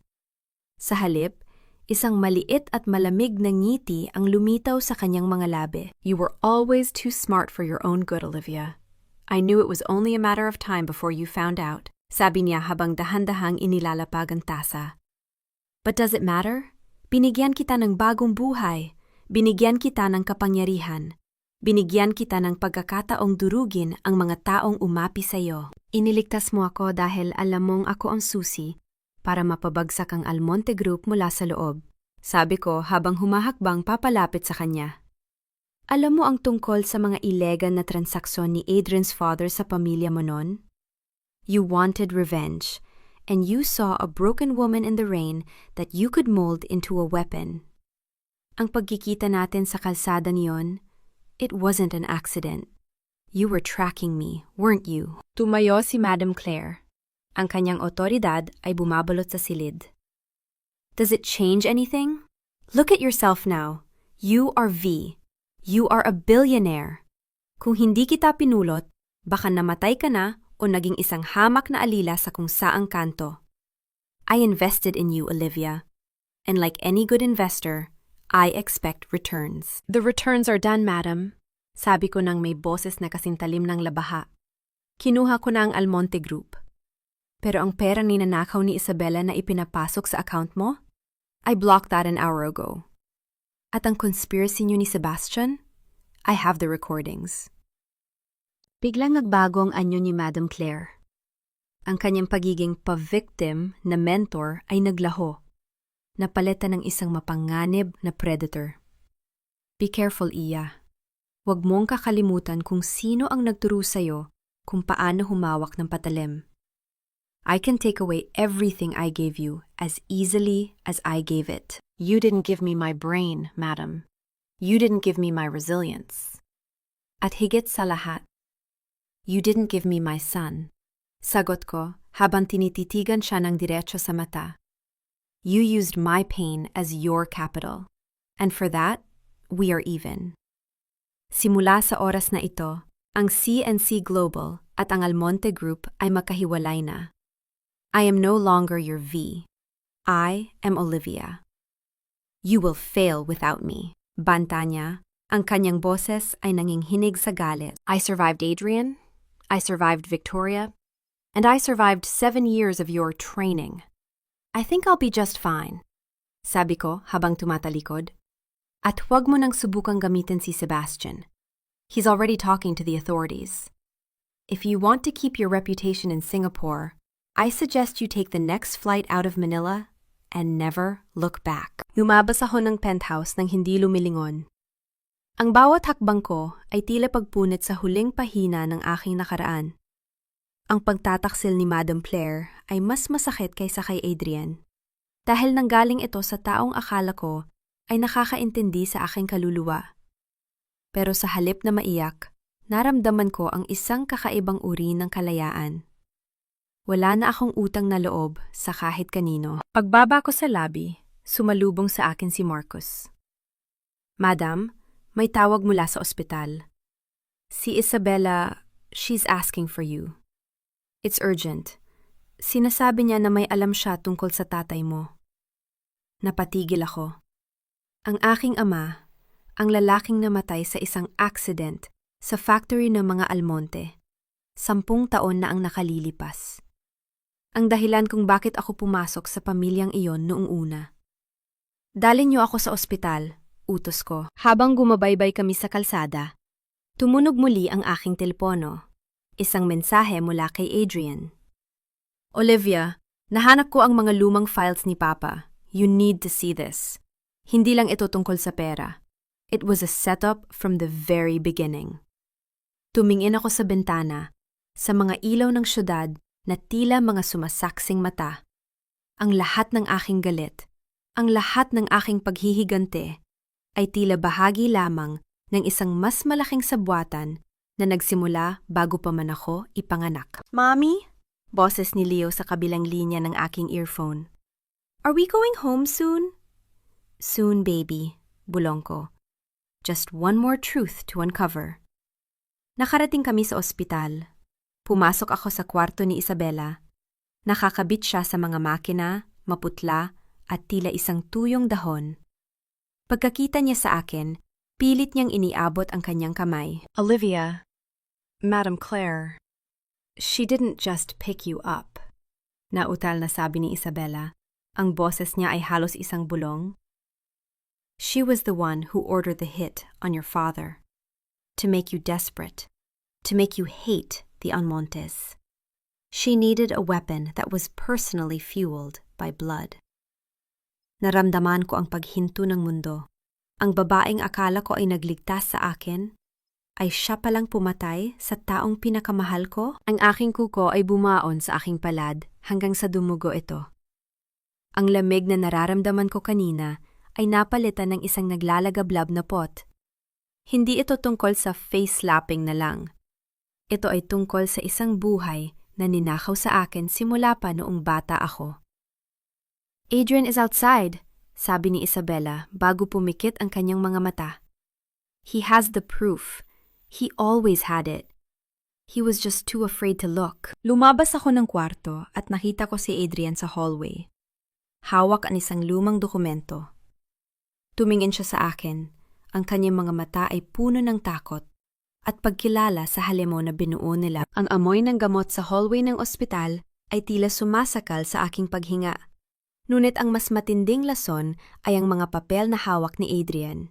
Sa halip, isang maliit at malamig na ngiti ang lumitaw sa kanyang mga labi. You were always too smart for your own good, Olivia. I knew it was only a matter of time before you found out, sabi niya habang dahan-dahang inilalapag ang tasa. But does it matter? Binigyan kita ng bagong buhay. Binigyan kita ng kapangyarihan. Binigyan kita ng pagkakataong durugin ang mga taong umapi sa iyo. Iniligtas mo ako dahil alam mong ako ang susi para mapabagsak ang Almonte Group mula sa loob, sabi ko habang humahakbang papalapit sa kanya. Alam mo ang tungkol sa mga illegal na transaksyon ni Adrian's father sa pamilya mo noon? You wanted revenge, and you saw a broken woman in the rain that you could mold into a weapon. Ang pagkikita natin sa kalsada niyon, it wasn't an accident. You were tracking me, weren't you? Tumayo si Madam Claire. Ang kanyang otoridad ay bumabalot sa silid. Does it change anything? Look at yourself now. You are V. You are a billionaire. Kung hindi kita pinulot, baka namatay ka na o naging isang hamak na alila sa kung saang kanto. I invested in you, Olivia. And like any good investor, I expect returns. The returns are done, madam. Sabi ko nang may boses na kasintalim ng labaha. Kinuha ko na ang Almonte Group. Pero ang pera ninanakaw ni Isabella na ipinapasok sa account mo? I blocked that an hour ago. At ang conspiracy niyo ni Sebastian? I have the recordings. Biglang nagbago ang anyo ni Madam Claire. Ang kanyang pagiging pa-victim na mentor ay naglaho. Napalitan ng isang mapanganib na predator. Be careful, Iya. Huwag mong kakalimutan kung sino ang nagturo sa'yo kung paano humawak ng patalim. I can take away everything I gave you as easily as I gave it. You didn't give me my brain, madam. You didn't give me my resilience. At higit sa lahat, you didn't give me my son. Sagot ko habang tinititigan siya ng diretso sa mata. You used my pain as your capital. And for that, we are even. Simula sa oras na ito, ang CNC Global at ang Almonte Group ay magkahiwalay na. I am no longer your V. I am Olivia. You will fail without me. Banta niya, ang kanyang boses ay nanginginig sa galit. I survived Adrian. I survived Victoria. And I survived 7 years of your training. I think I'll be just fine. Sabi ko habang tumatalikod. At huwag mo nang subukang gamitin si Sebastian. He's already talking to the authorities. If you want to keep your reputation in Singapore, I suggest you take the next flight out of Manila and never look back. Lumabas ako ng penthouse nang hindi lumilingon. Ang bawat hakbang ko ay tila pagpunit sa huling pahina ng aking nakaraan. Ang pagtataksil ni Madam Claire ay mas masakit kaysa kay Adrian. Dahil nanggaling ito sa taong akala ko ay nakakaintindi sa aking kaluluwa. Pero sa halip na maiyak, naramdaman ko ang isang kakaibang uri ng kalayaan. Wala na akong utang na loob sa kahit kanino. Pagbaba ko sa lobby, sumalubong sa akin si Marcus. Madam, may tawag mula sa ospital. Si Isabella, she's asking for you. It's urgent. Sinasabi niya na may alam siya tungkol sa tatay mo. Napatigil ako. Ang aking ama, ang lalaking namatay sa isang accident sa factory ng mga Almonte. 10 taon na ang nakalilipas. Ang dahilan kung bakit ako pumasok sa pamilyang iyon noong una. Dalhin niyo ako sa ospital, utos ko. Habang gumabaybay kami sa kalsada, tumunog muli ang aking telepono. Isang mensahe mula kay Adrian. Olivia, nahanap ko ang mga lumang files ni Papa. You need to see this. Hindi lang ito tungkol sa pera. It was a setup from the very beginning. Tumingin ako sa bintana, sa mga ilaw ng syudad na tila mga sumasaksing mata. Ang lahat ng aking galit, ang lahat ng aking paghihigante, ay tila bahagi lamang ng isang mas malaking sabwatan na nagsimula bago pa man ako ipanganak. Mommy? Boses ni Leo sa kabilang linya ng aking earphone. Are we going home soon? Soon, baby, bulong ko. Just one more truth to uncover. Nakarating kami sa ospital. Pumasok ako sa kwarto ni Isabella. Nakakabit siya sa mga makina, maputla, at tila isang tuyong dahon. Pagkakita niya sa akin, pilit niyang iniabot ang kanyang kamay. Olivia, Madam Claire, she didn't just pick you up. Nautal na sabi ni Isabella. Ang boses niya ay halos isang bulong. She was the one who ordered the hit on your father. To make you desperate. To make you hate the Almontes. She needed a weapon that was personally fueled by blood. Naramdaman ko ang paghinto ng mundo. Ang babaeng akala ko ay nagligtas sa akin, ay siya palang pumatay sa taong pinakamahal ko. Ang aking kuko ay bumaon sa aking palad hanggang sa dumugo ito. Ang lamig na nararamdaman ko kanina ay napalitan ng isang naglalagablab na pot. Hindi ito tungkol sa face-slapping na lang. Ito ay tungkol sa isang buhay na ninakaw sa akin simula pa noong bata ako. Adrian is outside, sabi ni Isabella bago pumikit ang kanyang mga mata. He has the proof. He always had it. He was just too afraid to look. Lumabas ako ng kwarto at nakita ko si Adrian sa hallway. Hawak ang isang lumang dokumento. Tumingin siya sa akin. Ang kanyang mga mata ay puno ng takot at pagkilala sa halimaw na binuo nila. Ang amoy ng gamot sa hallway ng ospital ay tila sumasakal sa aking paghinga. Ngunit ang mas matinding lason ay ang mga papel na hawak ni Adrian.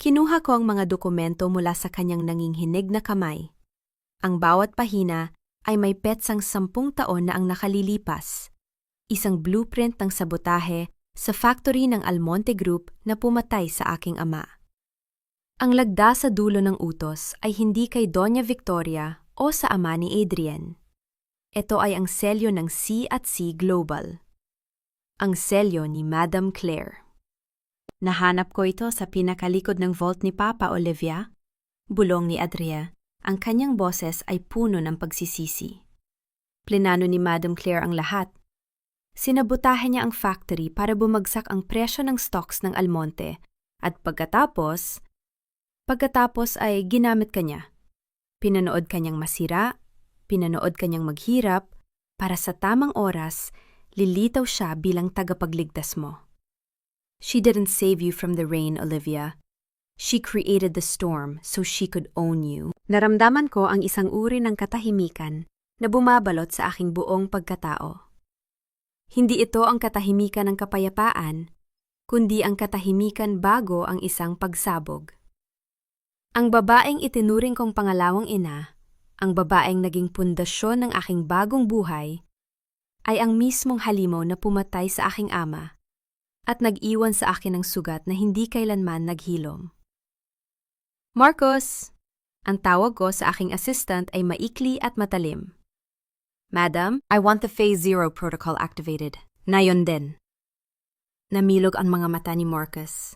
Kinuha ko ang mga dokumento mula sa kanyang nanginghinig na kamay. Ang bawat pahina ay may petsang 10 taon na ang nakalilipas. Isang blueprint ng sabotahe sa factory ng Almonte Group na pumatay sa aking ama. Ang lagda sa dulo ng utos ay hindi kay Doña Victoria o sa ama ni Adrian. Ito ay ang selyo ng C&C Global. Ang selyo ni Madam Claire. Nahanap ko ito sa pinakalikod ng vault ni Papa Olivia. Bulong ni Adria. Ang kanyang boses ay puno ng pagsisisi. Plinano ni Madam Claire ang lahat. Sinabotahe niya ang factory para bumagsak ang presyo ng stocks ng Almonte at pagkatapos ay ginamit kanya. Pinanood kanyang masira, pinanood kanyang maghirap, para sa tamang oras, lilitaw siya bilang tagapagligtas mo. She didn't save you from the rain, Olivia. She created the storm so she could own you. Naramdaman ko ang isang uri ng katahimikan na bumabalot sa aking buong pagkatao. Hindi ito ang katahimikan ng kapayapaan, kundi ang katahimikan bago ang isang pagsabog. Ang babaeng itinuring kong pangalawang ina, ang babaeng naging pundasyon ng aking bagong buhay, ay ang mismong halimaw na pumatay sa aking ama at nag-iwan sa akin ng sugat na hindi kailanman naghilom. Marcos! Ang tawag ko sa aking assistant ay maikli at matalim. Madam, I want the Phase Zero protocol activated. Nayon din. Namilog ang mga mata ni Marcus.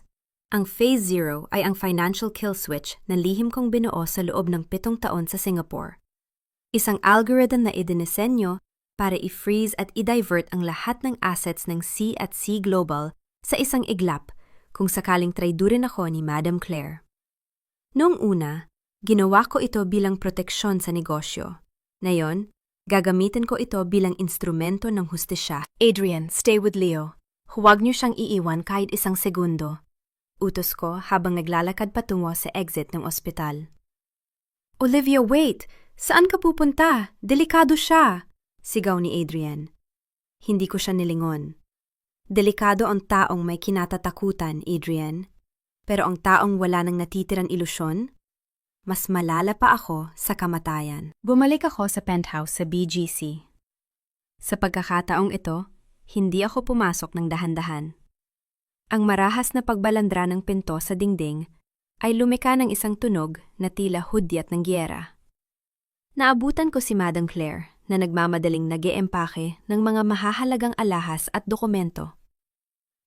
Ang Phase Zero ay ang financial kill switch na lihim kong binuo sa loob ng 7 taon sa Singapore. Isang algorithm na idinisenyo para i-freeze at i-divert ang lahat ng assets ng C&C Global sa isang iglap kung sakaling traidurin ako ni Madam Claire. Noong una, ginawa ko ito bilang proteksyon sa negosyo. Ngayon, gagamitin ko ito bilang instrumento ng hustisya. Adrian, stay with Leo. Huwag niyo siyang iiwan kahit isang segundo. Utos ko habang naglalakad patungo sa exit ng ospital. Olivia, wait! Saan ka pupunta? Delikado siya! Sigaw ni Adrian. Hindi ko siya nilingon. Delikado ang taong may kinatatakutan, Adrian. Pero ang taong wala nang natitirang ilusyon, mas malala pa ako sa kamatayan. Bumalik ako sa penthouse sa BGC. Sa pagkakataong ito, hindi ako pumasok ng dahan-dahan. Ang marahas na pagbalandra ng pinto sa dingding ay lumika ng isang tunog na tila hudyat ng giyera. Naabutan ko si Madam Claire na nagmamadaling nag-eempake ng mga mahahalagang alahas at dokumento.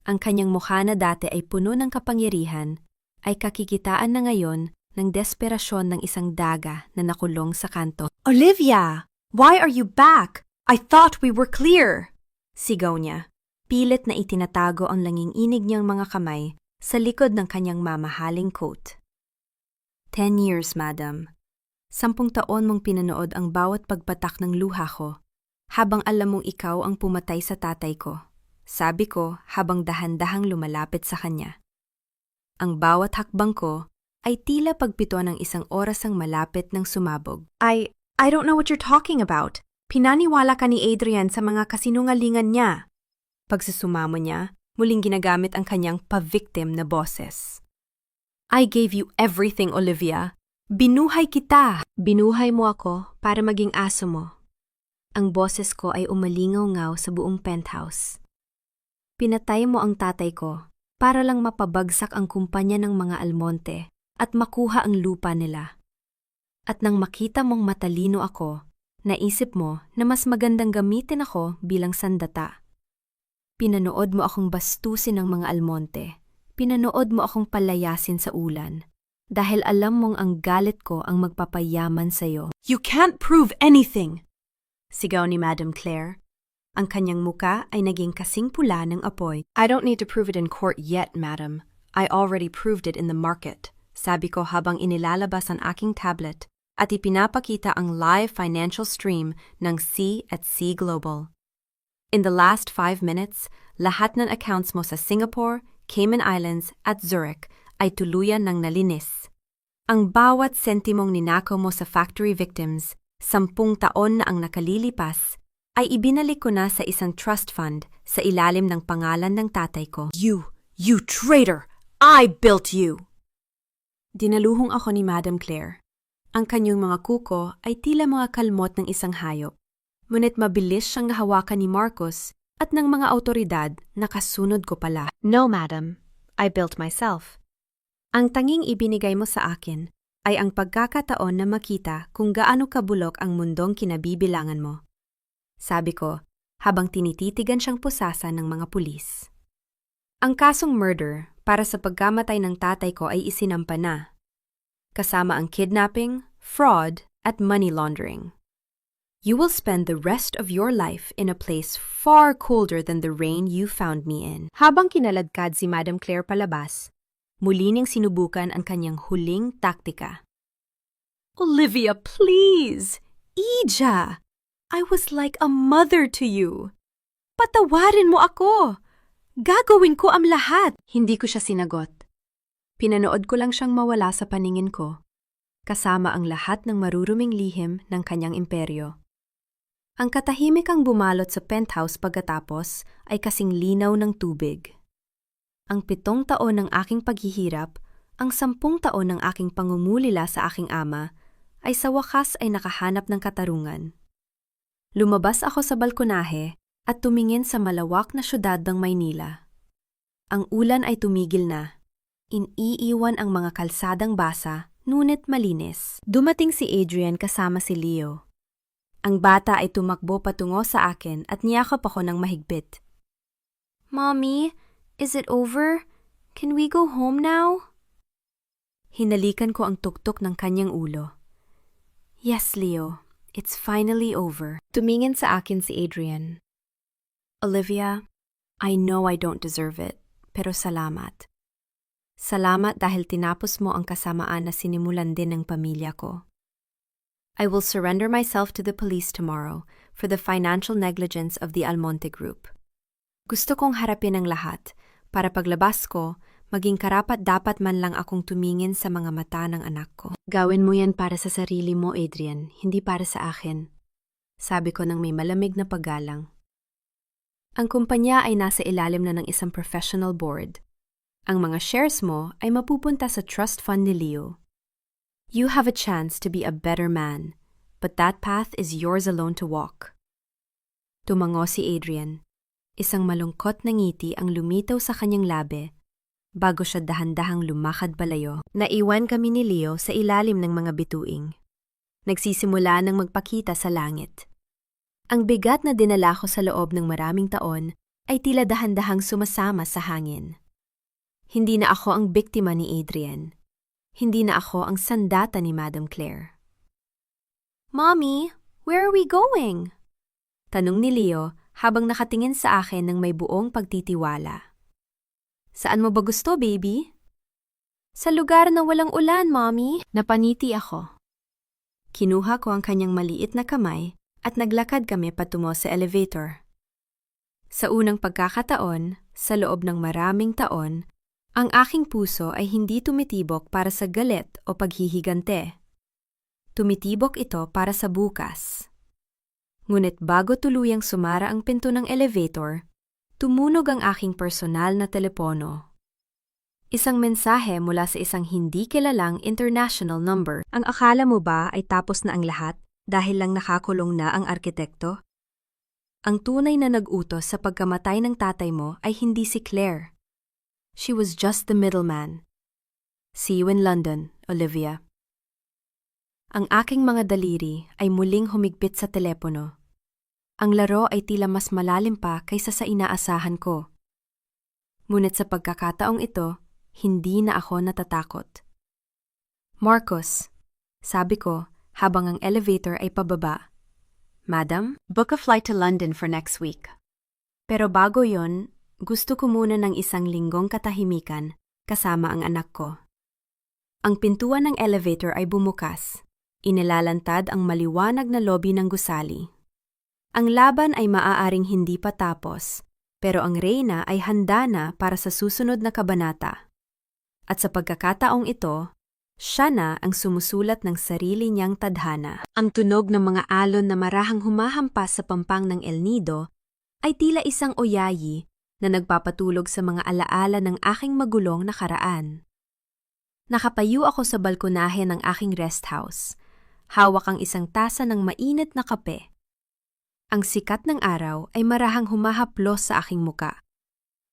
Ang kanyang mukha na dati ay puno ng kapangyarihan ay kakikitaan na ngayon ng desperasyon ng isang daga na nakulong sa kanto. Olivia! Why are you back? I thought we were clear! Sigaw niya. Pilit na itinatago ang langinginig niyang mga kamay sa likod ng kanyang mamahaling coat. 10 years, madam. 10 taon mong pinanood ang bawat pagpatak ng luha ko, habang alam mong ikaw ang pumatay sa tatay ko. Sabi ko habang dahan-dahang lumalapit sa kanya. Ang bawat hakbang ko ay tila pagpito ng isang orasang malapit ng sumabog. I don't know what you're talking about. Pinaniwala ka ni Adrian sa mga kasinungalingan niya. Pagsusumamo niya, muling ginagamit ang kanyang pa-victim na boses. I gave you everything, Olivia. Binuhay kita. Binuhay mo ako para maging aso mo. Ang boses ko ay umalingaw-ngaw sa buong penthouse. Pinatay mo ang tatay ko para lang mapabagsak ang kumpanya ng mga Almonte at makuha ang lupa nila. At nang makita mong matalino ako, naisip mo na mas magandang gamitin ako bilang sandata. Pinanood mo akong bastusin ng mga Almonte. Pinanood mo akong palayasin sa ulan. Dahil alam mong ang galit ko ang magpapayaman sa'yo. You can't prove anything! Sigaw ni Madam Claire. Ang kanyang muka ay naging kasing pula ng apoy. I don't need to prove it in court yet, madam. I already proved it in the market. Sabi ko habang inilalabas ang aking tablet at ipinapakita ang live financial stream ng C@C Global. In the last 5 minutes, lahat ng accounts mo sa Singapore, Cayman Islands at Zurich ay tuluyan ng nalinis. Ang bawat sentimong ninakaw mo sa factory victims, 10 taon na ang nakalilipas, ay ibinalik ko na sa isang trust fund sa ilalim ng pangalan ng tatay ko. You traitor! I built you! Dinaluhong ako ni Madam Claire. Ang kanyang mga kuko ay tila mga kalmot ng isang hayop. Ngunit mabilis siyang nahawakan ni Marcos at ng mga autoridad na kasunod ko pala. No, madam. I built myself. Ang tanging ibinigay mo sa akin ay ang pagkakataon na makita kung gaano kabulok ang mundong kinabibilangan mo. Sabi ko, habang tinititigan siyang pusasan ng mga pulis. Ang kasong murder para sa pagkamatay ng tatay ko ay isinampa na, kasama ang kidnapping, fraud, at money laundering. You will spend the rest of your life in a place far colder than the rain you found me in. Habang kinaladkad si Madam Claire palabas, muli niyang sinubukan ang kanyang huling taktika. Olivia, please! Ija! I was like a mother to you. Patawarin mo ako! Gagawin ko ang lahat! Hindi ko siya sinagot. Pinanood ko lang siyang mawala sa paningin ko, kasama ang lahat ng maruruming lihim ng kanyang imperyo. Ang katahimik ang bumalot sa penthouse pagkatapos ay kasing linaw ng tubig. Ang 7 taon ng aking paghihirap, ang 10 taon ng aking pangungulila sa aking ama, ay sa wakas ay nakahanap ng katarungan. Lumabas ako sa balkonahe at tumingin sa malawak na syudad ng Maynila. Ang ulan ay tumigil na. Iniiwan ang mga kalsadang basa, ngunit malinis. Dumating si Adrian kasama si Leo. Ang bata ay tumakbo patungo sa akin at niyakap ako ng mahigpit. Mommy, is it over? Can we go home now? Hinalikan ko ang tuktok ng kanyang ulo. Yes, Leo. It's finally over. Tumingin sa akin si Adrian. Olivia, I know I don't deserve it, pero salamat. Salamat dahil tinapos mo ang kasamaan na sinimulan din ng pamilya ko. I will surrender myself to the police tomorrow for the financial negligence of the Almonte Group. Gusto kong harapin ang lahat para paglabas ko, maging karapat-dapat man lang akong tumingin sa mga mata ng anak ko. Gawin mo yan para sa sarili mo, Adrian, hindi para sa akin. Sabi ko nang may malamig na paggalang. Ang kumpanya ay nasa ilalim na ng isang professional board. Ang mga shares mo ay mapupunta sa trust fund ni Leo. You have a chance to be a better man, but that path is yours alone to walk. Tumango si Adrian. Isang malungkot na ngiti ang lumitaw sa kanyang labi bago siya dahan-dahang lumakad palayo. Naiwan kami ni Leo sa ilalim ng mga bituing. Nagsisimula ng magpakita sa langit. Ang bigat na dinala ko sa loob ng maraming taon ay tila dahan-dahang sumasama sa hangin. Hindi na ako ang biktima ni Adrian. Hindi na ako ang sandata ni Madam Claire. Mommy, where are we going? Tanong ni Leo habang nakatingin sa akin ng may buong pagtitiwala. Saan mo ba gusto, baby? Sa lugar na walang ulan, Mommy. Napaniti ako. Kinuha ko ang kanyang maliit na kamay at naglakad kami patungo sa elevator. Sa unang pagkakataon, sa loob ng maraming taon, ang aking puso ay hindi tumitibok para sa galit o paghihigante. Tumitibok ito para sa bukas. Ngunit bago tuluyang sumara ang pinto ng elevator, tumunog ang aking personal na telepono. Isang mensahe mula sa isang hindi kilalang international number. Ang akala mo ba ay tapos na ang lahat dahil lang nakakulong na ang arkitekto? Ang tunay na nag-utos sa pagkamatay ng tatay mo ay hindi si Claire. She was just the middleman. See you in London, Olivia. Ang aking mga daliri ay muling humigpit sa telepono. Ang laro ay tila mas malalim pa kaysa sa inaasahan ko. Ngunit sa pagkakataong ito, hindi na ako natatakot. Marcos, sabi ko habang ang elevator ay pababa. Madam, book a flight to London for next week. Pero bago yon, gusto ko muna ng isang linggong katahimikan kasama ang anak ko. Ang pintuan ng elevator ay bumukas. Inilalantad ang maliwanag na lobby ng gusali. Ang laban ay maaaring hindi pa tapos, pero ang reyna ay handa na para sa susunod na kabanata. At sa pagkakataong ito, siya na ang sumusulat ng sarili niyang tadhana. Ang tunog ng mga alon na marahang humahampas sa pampang ng El Nido ay tila isang oyayi na nagpapatulog sa mga alaala ng aking magulong nakaraan. Nakapayo ako sa balkonahe ng aking rest house. Hawak ang isang tasa ng mainit na kape. Ang sikat ng araw ay marahang humahaplos sa aking muka.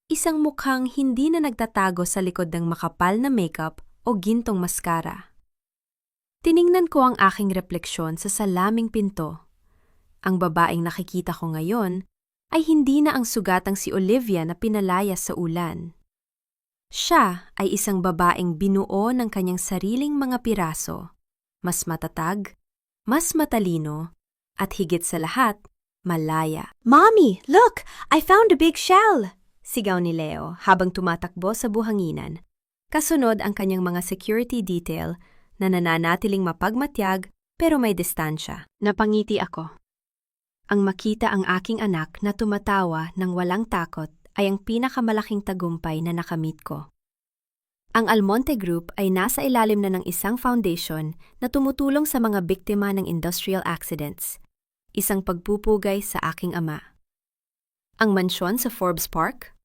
Isang mukhang hindi na nagtatago sa likod ng makapal na makeup o gintong maskara. Tiningnan ko ang aking refleksyon sa salaming pinto. Ang babaeng nakikita ko ngayon ay hindi na ang sugatang si Olivia na pinalayas sa ulan. Siya ay isang babaeng binuo ng kanyang sariling mga piraso, mas matatag, mas matalino, at higit sa lahat, malaya. "Mommy, look! I found a big shell!" Sigaw ni Leo habang tumatakbo sa buhanginan. Kasunod ang kanyang mga security detail na nananatiling mapagmatyag pero may distansya. Napangiti ako. Ang makita ang aking anak na tumatawa ng walang takot ay ang pinakamalaking tagumpay na nakamit ko. Ang Almonte Group ay nasa ilalim na ng isang foundation na tumutulong sa mga biktima ng industrial accidents, isang pagpupugay sa aking ama. Ang mansyon sa Forbes Park?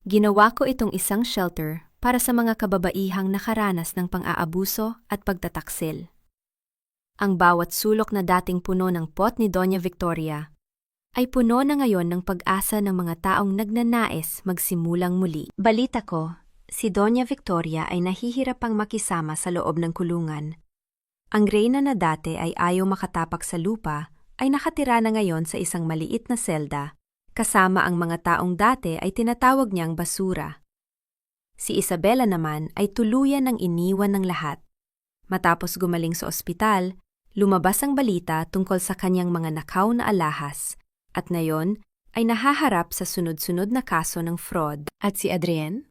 Ginawa ko itong isang shelter para sa mga kababaihang nakaranas ng pang-aabuso at pagtataksil. Ang bawat sulok na dating puno ng pot ni Doña Victoria ay puno na ngayon ng pag-asa ng mga taong nagnanais magsimulang muli. Balita ko, si Doña Victoria ay nahihirap pang makisama sa loob ng kulungan. Ang reyna na dati ay ayaw makatapak sa lupa ay nakatira na ngayon sa isang maliit na selda, kasama ang mga taong dati ay tinatawag niyang basura. Si Isabela naman ay tuluyan ng iniwan ng lahat. Matapos gumaling sa ospital, lumabas ang balita tungkol sa kanyang mga nakaw na alahas at ngayon ay nahaharap sa sunod-sunod na kaso ng fraud. At si Adrienne?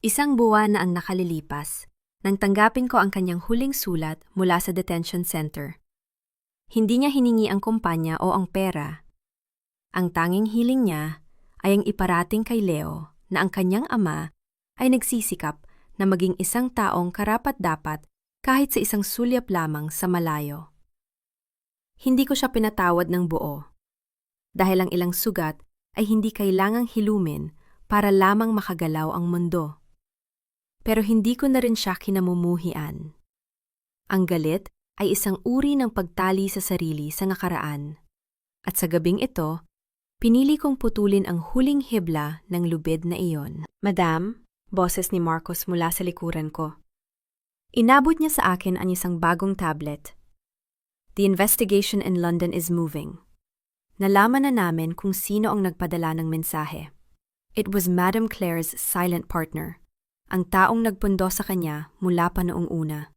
Isang buwan na ang nakalilipas nang tanggapin ko ang kanyang huling sulat mula sa detention center. Hindi niya hiningi ang kumpanya o ang pera. Ang tanging hiling niya ay ang iparating kay Leo na ang kanyang ama ay nagsisikap na maging isang taong karapat-dapat kahit sa isang sulyap lamang sa malayo. Hindi ko siya pinatawad ng buo, dahil ang ilang sugat ay hindi kailangang hilumin para lamang makagalaw ang mundo. Pero hindi ko na rin siya kinamumuhian. Ang galit ay isang uri ng pagtali sa sarili sa nakaraan. At sa gabing ito, pinili kong putulin ang huling hibla ng lubid na iyon. "Madam," boses ni Marcos mula sa likuran ko. Inabot niya sa akin ang isang bagong tablet. "The investigation in London is moving." Nalaman na namin kung sino ang nagpadala ng mensahe. It was Madam Claire's silent partner, ang taong nagpundo sa kanya mula pa noong una.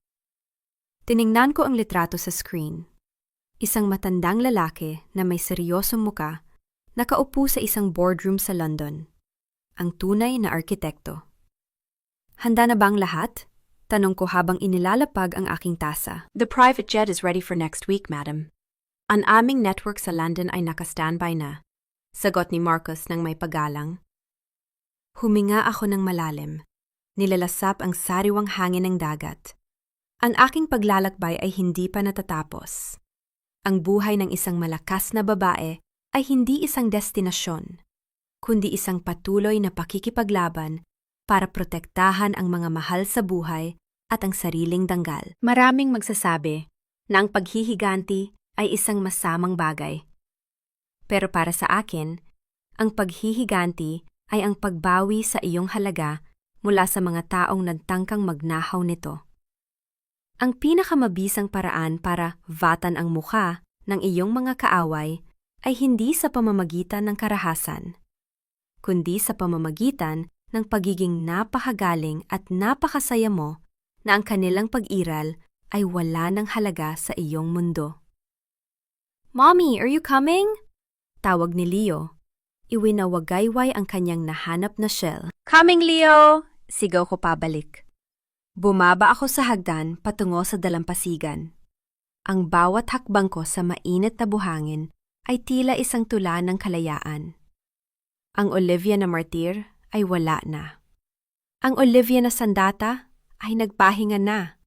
Tiningnan ko ang litrato sa screen. Isang matandang lalaki na may seryosong muka, nakaupo sa isang boardroom sa London. Ang tunay na arkitekto. "Handa na ba ang lahat?" Tanong ko habang inilalapag ang aking tasa. "The private jet is ready for next week, madam. Ang aming network sa London ay naka-standby na," sagot ni Marcos ng may paggalang. Huminga ako ng malalim. Nilalasap ang sariwang hangin ng dagat. Ang aking paglalakbay ay hindi pa natatapos. Ang buhay ng isang malakas na babae ay hindi isang destinasyon, kundi isang patuloy na pakikipaglaban para protektahan ang mga mahal sa buhay at ang sariling danggal. Maraming magsasabi na ang paghihiganti ay isang masamang bagay. Pero para sa akin, ang paghihiganti ay ang pagbawi sa iyong halaga mula sa mga taong nagtangkang magnahaw nito. Ang pinakamabisang paraan para vatan ang mukha ng iyong mga kaaway ay hindi sa pamamagitan ng karahasan, kundi sa pamamagitan ng pagiging napakagaling at napakasaya mo na ang kanilang pag-iral ay wala ng halaga sa iyong mundo. Mommy, are you coming? Tawag ni Leo. Iwinawagayway ang kanyang nahanap na shell. Coming, Leo! Sigaw ko pabalik. Bumaba ako sa hagdan patungo sa dalampasigan. Ang bawat hakbang ko sa mainit na buhangin ay tila isang tula ng kalayaan. Ang Olivia na martir ay wala na. Ang Olivia na sandata ay nagpahinga na.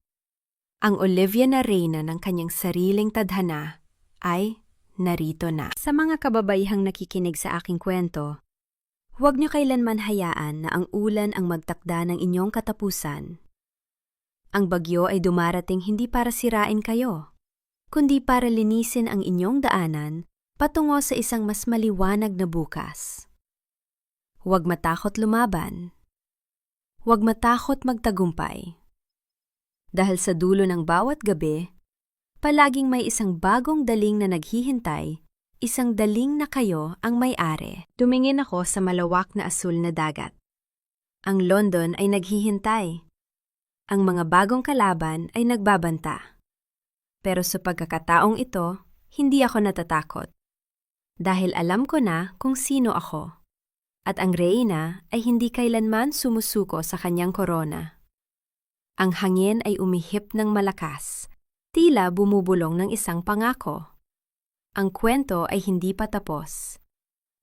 Ang Olivia na reyna ng kanyang sariling tadhana ay narito na. Sa mga kababaihang nakikinig sa aking kwento, huwag niyo kailanman hayaan na ang ulan ang magtakda ng inyong katapusan. Ang bagyo ay dumarating hindi para sirain kayo, kundi para linisin ang inyong daanan patungo sa isang mas maliwanag na bukas. Huwag matakot lumaban. Huwag matakot magtagumpay. Dahil sa dulo ng bawat gabi, palaging may isang bagong daling na naghihintay, isang daling na kayo ang may-ari. Tumingin ako sa malawak na asul na dagat. Ang London ay naghihintay. Ang mga bagong kalaban ay nagbabanta. Pero sa pagkakataong ito, hindi ako natatakot. Dahil alam ko na kung sino ako. At ang reyna ay hindi kailanman sumusuko sa kanyang korona. Ang hangin ay umihip ng malakas, tila bumubulong ng isang pangako. Ang kwento ay hindi pa tapos.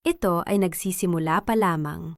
Ito ay nagsisimula pa lamang.